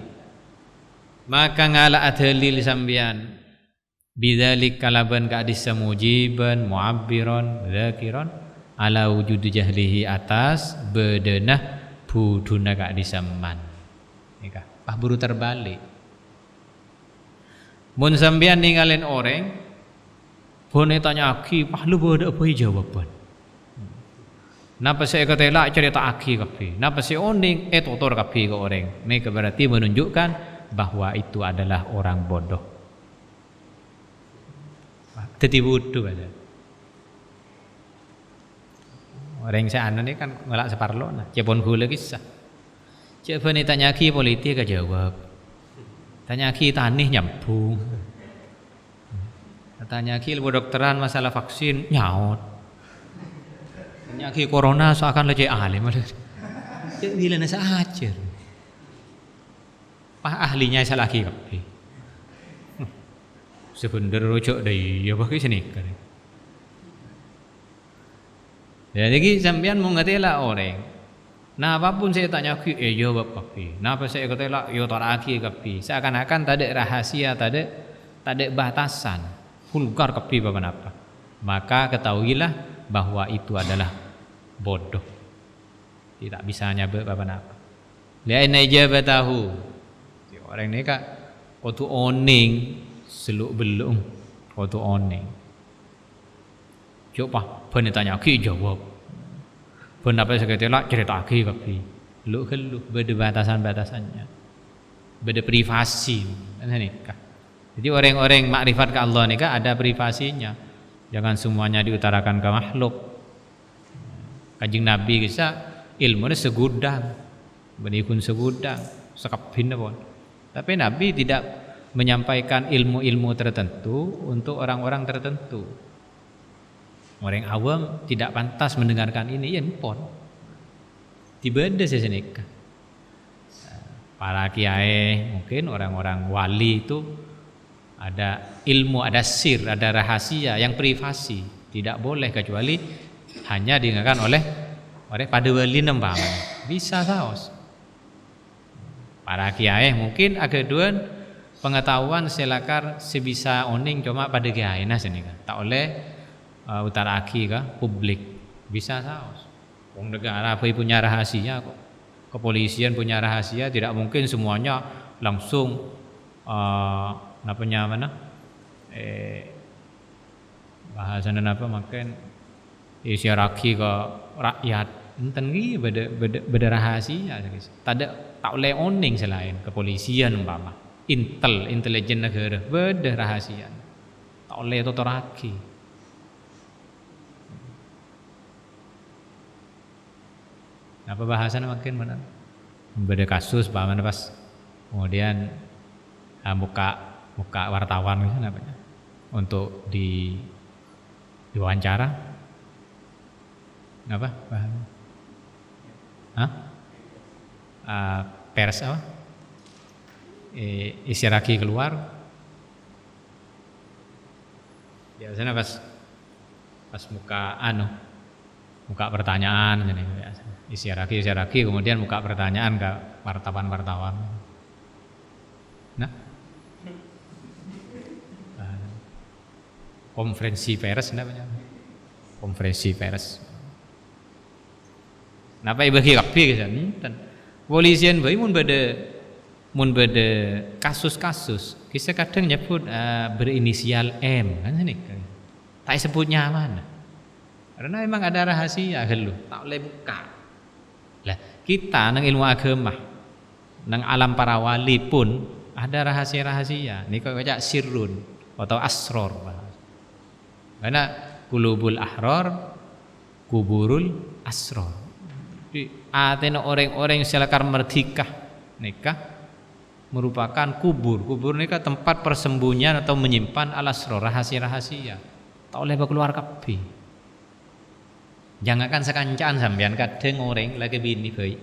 maka ngala adhalil sambian bidzalik kalaban ka adisa mujiban mu'abbiran dzakiran ala wujud jahlihi atas bedenah buduna ka adisa man. Nikah pah buru terbalik. Mun sambian ninggalin orang bone tanya aki pah lu bode apa jawaban. Napa saya katelak cerita aki kapi, napa si oning totor kapi ke orang. Ini berarti menunjukkan bahwa itu adalah orang bodoh. Teti bodoh aja. Orang saya anu ni kan ngelak separlo nah. Cepon gula kisah. Coba ni tanya aki politik ke jawab. Tanya aki tanih nyambung. Tanya aki ilmu dokteran masalah vaksin nyaut. Nyaki corona seakan lejek alim ada. Cek bila nasa ajar. Pah ahlinya salah lagi kapi. Sebener rojok deh ya pakai sini kan. Jadi sampean mau ngatela orang. Nah apapun saya tanya ki jawab kapi. Napa saya katela yo taraki kapi. Seakan-akan tak ada rahasia, tak ada batasan. Vulgar kapi apa. Maka ketahuilah bahwa itu adalah bodoh. Tidak bisa nyabek apa-apa. Li'anna ijabatahu. Orang ni kak kotu oning seluk belum kotu oning. Coba pun tanya ki jawab. Pun apa sekali cerita ki kapi. Lu beda batasan-batasannya. Beda privasi. Nikah. Jadi orang-orang makrifat ke Allah nikah ada privasinya. Jangan semuanya diutarakan ke makhluk. Kanjeng Nabi kisah ilmu ni segudang, benikun segudang, sekapin pun. Tapi Nabi tidak menyampaikan ilmu-ilmu tertentu untuk orang-orang tertentu. Orang awam tidak pantas mendengarkan ini, ya pun. Tiba ada sesenika. Para kiai, mungkin orang-orang wali itu ada ilmu, ada sir, ada rahasia yang privasi, tidak boleh kecuali hanya diingatkan oleh pada wali nembang. Bisa saos. Para kiai mungkin agak duan pengetahuan selakar sebisa oning cuma pada kiai nah sini kan. Tak oleh utara aki kah publik. Bisa saos. Wong negara punya rahasia kok. Kepolisian punya rahasia, tidak mungkin semuanya langsung napanya mana bahasanya apa makan isyaraki ke rakyat enten ki beda rahasia tak oleh oning selain kepolisian umpama intelijen negara beda rahasia tak oleh totoraki apa bahasanya makin benar beda kasus paman pas kemudian buka wartawan gitu namanya untuk diwawancara apa bahan pers apa isyaraki keluar biasanya pas muka pertanyaan gini isyaraki kemudian muka pertanyaan ke wartawan nah konferensi pers namanya konferensi pers napa ibagi kapi gitu Polisian bae mun beda kasus-kasus, kisah kadang nyebut berinisial M kan ini. Tak sebutnya mana. Karena memang ada rahasia gelu, tak boleh buka. Lah, kita nang ilmu agama, nang alam para wali pun ada rahasia-rahasia. Nika kayak sirrun atau asror. Karena kulubul ahrar, kuburul asror. Jadi atena orang-orang yang selakar merdeka nikah merupakan kubur. Kubur nikah tempat persembunyian atau menyimpan al-asror, rahasia-rahasia. Tak boleh keluar kabeh. Jangankan sekancaan sampean kadang orang lagi bini baik.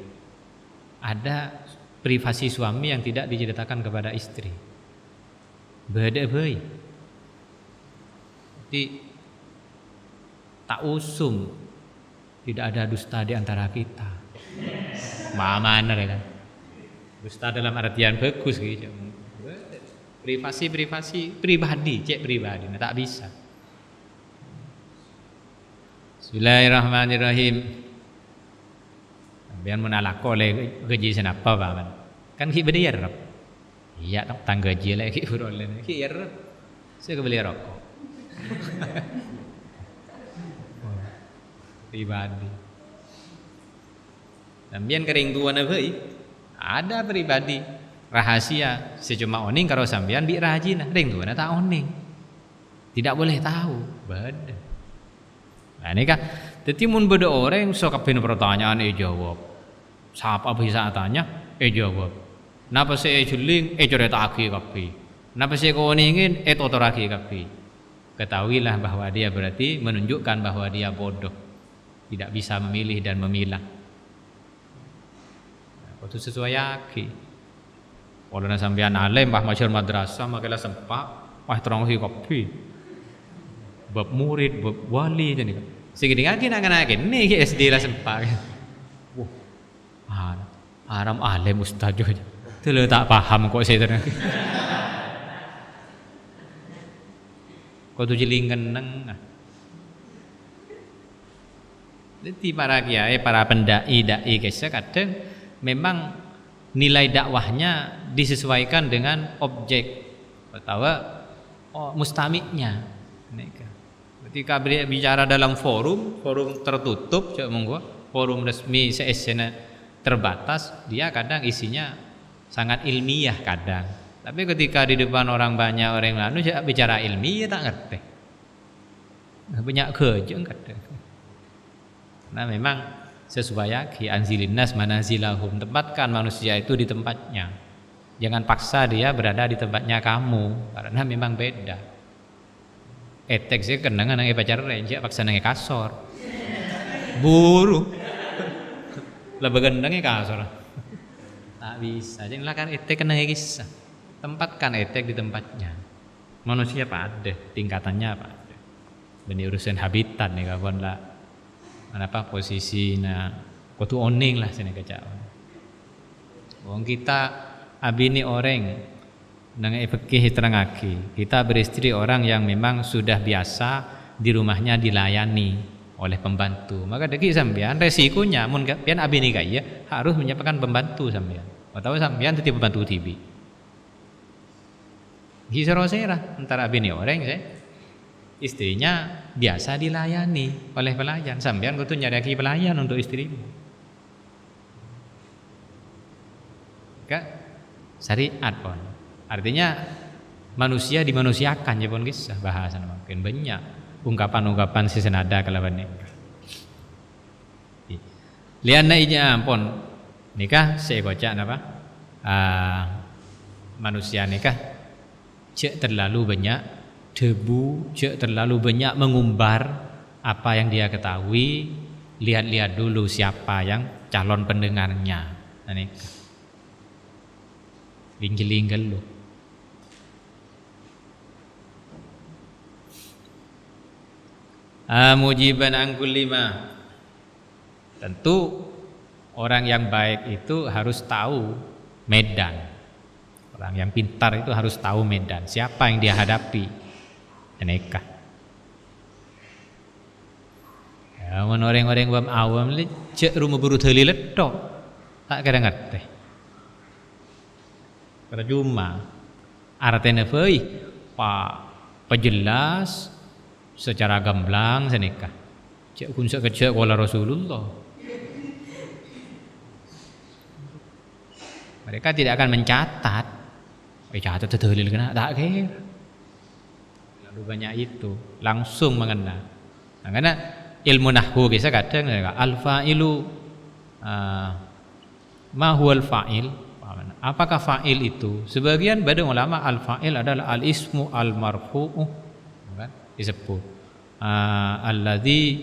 Ada privasi suami yang tidak diceritakan kepada istri. Beda baik. Jadi tak usum, tidak ada dusta di antara kita. Mana kan? Dusta dalam artian bagus gitu. Privasi pribadi, cek pribadi, nah, tak bisa. Bismillahirrahmanirrahim. Biar menalako oleh gaji senapa baman. Kan ki bediar. Iya tak tang gaji lagi burolen. Ki yer. Saya beli rokok. Pribadi. Sambian kering tuan euy. Ada pribadi rahasia secuma oning karo sambian bi rajin ring tuan tak oning. Tidak boleh tahu. Beda. Nah ini kan, jadi mun beda orang so kabeh pertanyaan jawab. Siapa bisa tanya? Jawab. Napa saya juling? Coretake kabeh. Napa saya koningin? Totorake kabeh. Ketahuilah bahwa dia berarti menunjukkan bahwa dia bodoh, tidak bisa memilih dan memilah. Itu sesuai yaki. Kalau nak sambian alim, bah masyhur madrasah, makalah sempak, wah teranghi kabeh. Bab murid, bab wali jadi kan. Segini lagi nak ni SD lah sempak. Wah, haram alim ustaz juga. Tu le tak paham kok saya terang. Kau tu jelingan neng. Jadi para kiai, para pendai kisah kadang memang nilai dakwahnya disesuaikan dengan objek atau mustamiknya. Ketika bicara dalam forum tertutup, forum resmi CSN terbatas, dia kadang isinya sangat ilmiah kadang. Tapi ketika di depan orang banyak orang lalu bicara ilmiah tak ngerti. Banyak kerja kadang. Nah memang sesuai ki anzilinnas manazilahum, tempatkan manusia itu di tempatnya. Jangan paksa dia berada di tempatnya kamu, karena memang beda. Etek sih kenangan nang pacar renjak paksa nang kasor. Buru. Lah begendangnya kasor. Tak bisa. Janganlah kan etek kena kisah. Tempatkan etek di tempatnya. Manusia pada tingkatannya apa ada. Benih urusan habitat nih kawan lah. Apa posisi na kutu oning lah sini kecauan. Wong kita abini orang nang fikih terangaki, kita beristri orang yang memang sudah biasa di rumahnya dilayani oleh pembantu. Maka deki sampean resikonya mun pian abini kaya harus menyiapkan pembantu sampean. Atau sampean titip pembantu TV. Gisero-sera antara abini orang saya istrinya biasa dilayani oleh pelayan. Sampean kudu nyari pelayan untuk istrimu. Kak syariat pun. Artinya manusia dimanusiakan ya pun kisah bahasa mungkin banyak ungkapan-ungkapan sesenada kelawan nikah. Lianna ija pun nikah saya baca apa? Manusia nikah cek terlalu banyak debu, cek terlalu banyak mengumbar apa yang dia ketahui. Lihat-lihat dulu siapa yang calon pendengarnya. Nikah. Linggil-linggil lu. Mujiban angkul lima. Tentu orang yang baik itu harus tahu medan. Orang yang pintar itu harus tahu medan. Siapa yang dia hadapi. Nikah. Ya, orang-orang awam cek rumah buru teli letok. Tak kira ngerti. Percuma. Artinya fei pak penjelas secara gamblang senikah. Cek kunsa kecek wala Rasulullah. Mereka tidak akan mencatat. Catat tertelil kena tak kira. Lalu banyak itu langsung mengena. Nah, karena ilmu nahwu bisa kadang al-fa'ilu ma huwal fa'il. Apakah fa'il itu? Sebagian pada ulama al-fa'il adalah al-ismu al-marfu'u kan disebut alladzi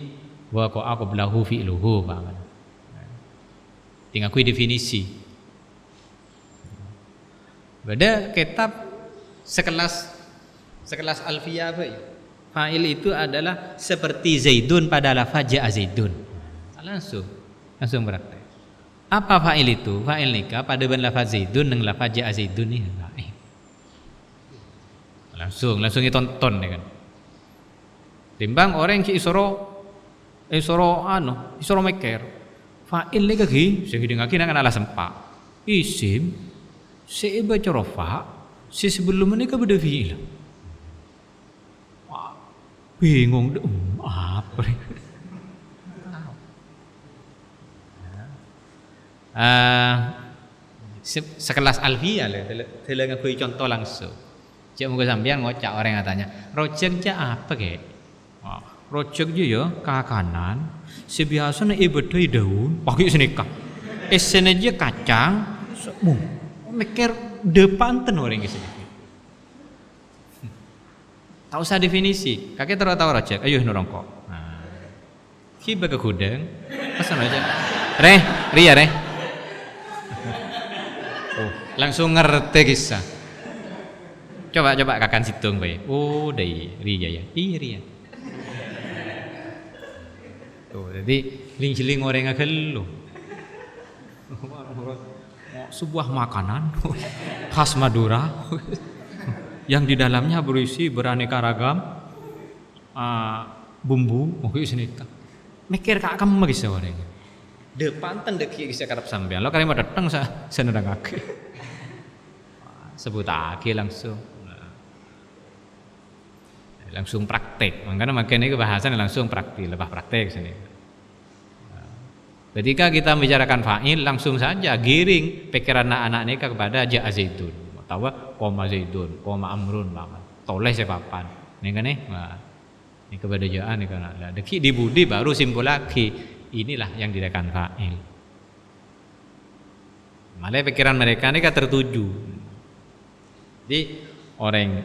waqa'a qablahu fi'luhu. Tinggal kui definisi. Beda kitab sekelas alfiyah apa ya? Fa'il itu adalah seperti Zaidun pada lafaz ja'a Zaidun. Langsung praktek. Apa fa'il itu? Fa'il nikah pada ban lafaz Zaidun dengan lafaz ja'a Zaidun ni. Langsung ditonton ya kan. Timbang orang ki isoro meker. Fa'il nikah ki sehingga ngaki nak ala sempak. Isim saya baca rofa, saya sebelum menikah beda fi'il. Wah, bingung apa? Sekelas alfiyah lah, telah ngakui contoh langsung. Cik muka sambian ngocak orang yang tanya, rojek je apa ke? Rojek je ya, kanan. Sebiasa na ibadai daun, pakai senikah. Esen aja kacang, mikir depan ten orang ke sini. Tak usah definisi. Kakek tahu rojek. Ayo nurongkok. Nah, kiba ke kudeng. Pesan aja. Ria. Oh, langsung ngerti kisah. Coba kakan situng bae. Oh, dai Ria ya. Iya Ria. Tuh, jadi ling-ling orang ngakelu. Sebuah makanan khas Madura yang di dalamnya berisi beraneka ragam bumbu. Mikir kak kamu kisah orang. Depan tendek kisah karep sampean. Lo kali mau datang saya nendang kaki. Sebut lagi langsung praktek. Makanya ini bahasan langsung praktik, lebih praktek sini. Ketika kita membicarakan fa'il, langsung saja giring pikiran anak-anak mereka kepada ja'a Zaidun. Tahu koma Zaidun, koma Amrun, toleh sepapan. Ini kan ini kepada ja'a ini kan. Deki di budi baru simpul lagi. Inilah yang dikatakan fa'il. Malah pikiran mereka ini tertuju. Jadi orang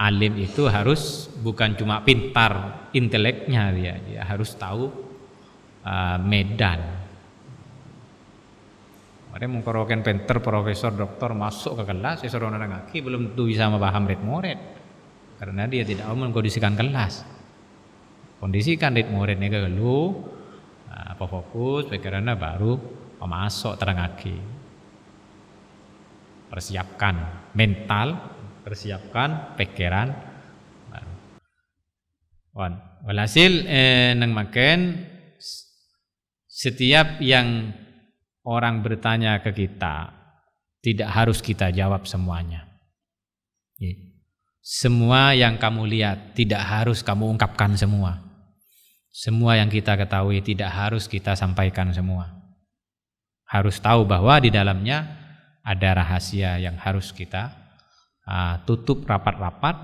alim itu harus bukan cuma pintar inteleknya dia harus tahu medan. Mereka mengkorokan pinter profesor doktor masuk ke kelas, seorang anak ngaki belum tentu bisa memaham murid karena dia tidak mau mengkondisikan kelas. Kondisikan muridnya ke lu, apa fokus, pikirannya baru masuk terang ngaki. Persiapkan mental, persiapkan pikiran. Walhasil nang makan setiap yang orang bertanya ke kita tidak harus kita jawab semuanya. Semua yang kamu lihat tidak harus kamu ungkapkan semua. Semua yang kita ketahui tidak harus kita sampaikan semua. Harus tahu bahwa di dalamnya ada rahasia yang harus kita tutup rapat-rapat,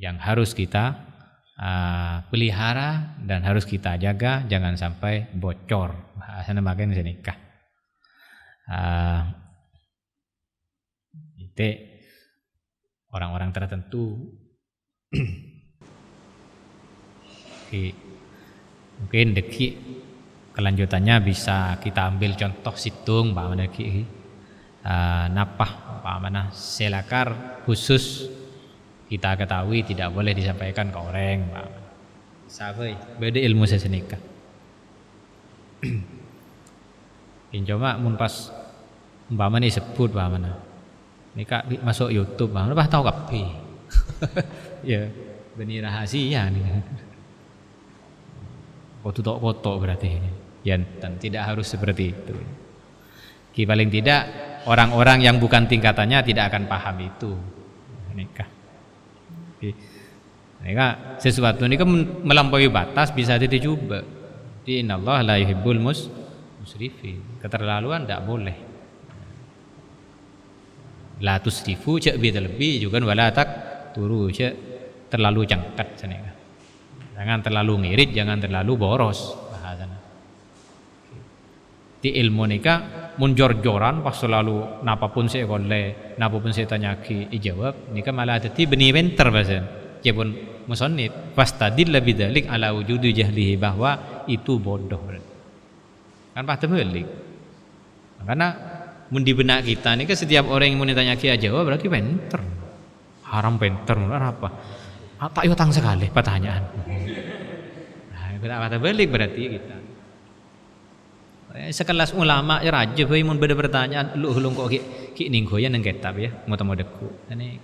yang harus kita pelihara dan harus kita jaga, jangan sampai bocor. Bahasanya makin senikah. Itu orang-orang tertentu. Mungkin deki kelanjutannya bisa kita ambil contoh situng Pak Mandaki. Napah Pak mana selakar khusus kita ketahui tidak boleh disampaikan ke orang Pak. Sabai beda ilmu sesenikah. Coba mun pas umpama ni sebut Pak mana. Nikah masuk YouTube Pak, lepas tahu kape. Ya, benih rahasia nih. Foto berarti. Ya, dan tidak harus seperti itu. Paling tidak orang-orang yang bukan tingkatannya tidak akan paham itu. Nikah. Nikah sesuatu ini kan melampaui batas bisa dicoba. Innallaha la yuhibbul musrifin. Keterlaluan tidak boleh. La tusrifu cek lebih juga wala tak turu cek terlalu cangkat sana. Jangan terlalu ngirit, jangan terlalu boros bahasana. Di ilmu nikah mun jor-joran pas selalu napapun saya golek, napapun saya tanyaki dijawab, nikah malah dadi benih pinter bahasa. Cepun musannif fastadil bidzalik ala wujudi jahlihi bahwa itu bodoh. Kan pasti balik. Karena mun di benak kita nih kan setiap orang yang mau ditanyaki jawab berarti pinter. Haram pinter apa? Tak yutang sekali pertanyaan. Nah, kita balik berarti kita. Sekelas ulama ya raja bae mun beda pertanyaan lu hulung kok ki ninggoyan nang kitab ya mau deku. Ini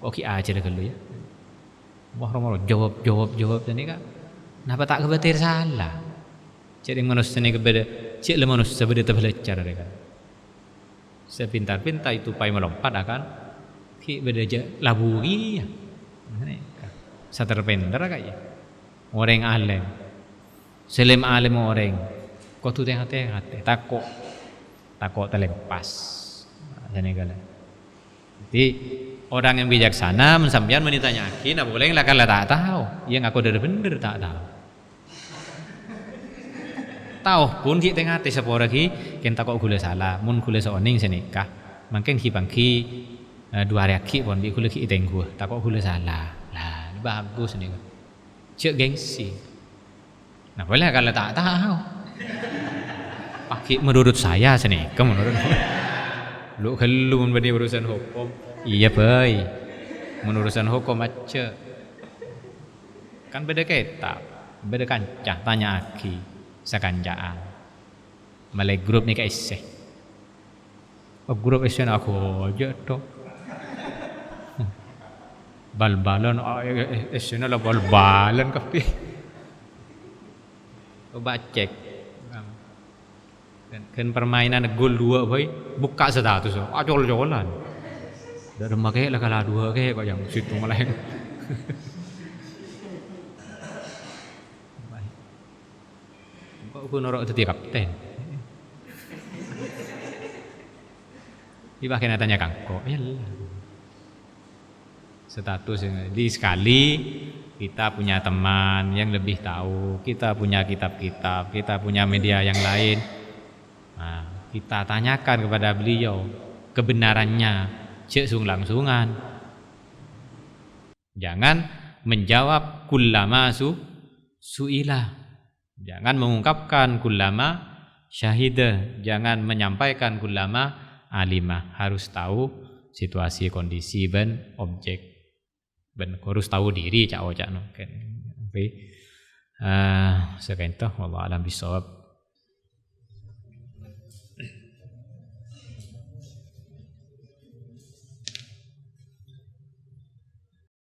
kok ki aja dah ya. Wah romo jawab tadi kan. Napa tak kebetir salah. Jadi manusia ni kebeda cik le manusia beda belajar kan. Sepintar-pintar itu pai melompat akan ki beda aja labu ya. Saterpender kaya orang alim selim alim orang kau tu tengah-tengah takut terlepas jadi kala jadi orang yang bijaksana mensampian menitanyaki nah boleh lah kalau tak tahu yang aku dari bener tak tahu pun ki tengah te sepora ki ken takut gula salah mun gula seoning senikah mungkin ki bangki dua reaki pun di gula ki tenggu takut gula salah bagus nih cek gengsi nah boleh kalau tak tahu pakai menurut saya sini kamu menurut lu kalau memberi urusan hukum iya baik menurusan hukum aja kan beda kitab beda kancah tanya aki sekanjaan malai grup nih kayak iseh grup iseh aku aja dong bal-balan esena lah bal-balan kape coba cek kan permainan gol 2 boy buka status acol-colan dah memakai lah kalah 2 kayak kok yang situ malah kok aku norok jadi kapten ibarat kena tanya kangkok yalah status di sekali kita punya teman yang lebih tahu, kita punya kitab-kitab, kita punya media yang lain. Nah, kita tanyakan kepada beliau kebenarannya, cek sung-langsungan. Jangan menjawab kullama su'ilah. Jangan mengungkapkan kullama syahidah, jangan menyampaikan kullama alimah. Harus tahu situasi, kondisi dan objek. Ben harus tahu diri cak no kan. Oke. Sekian itu wallahu alam bisawab.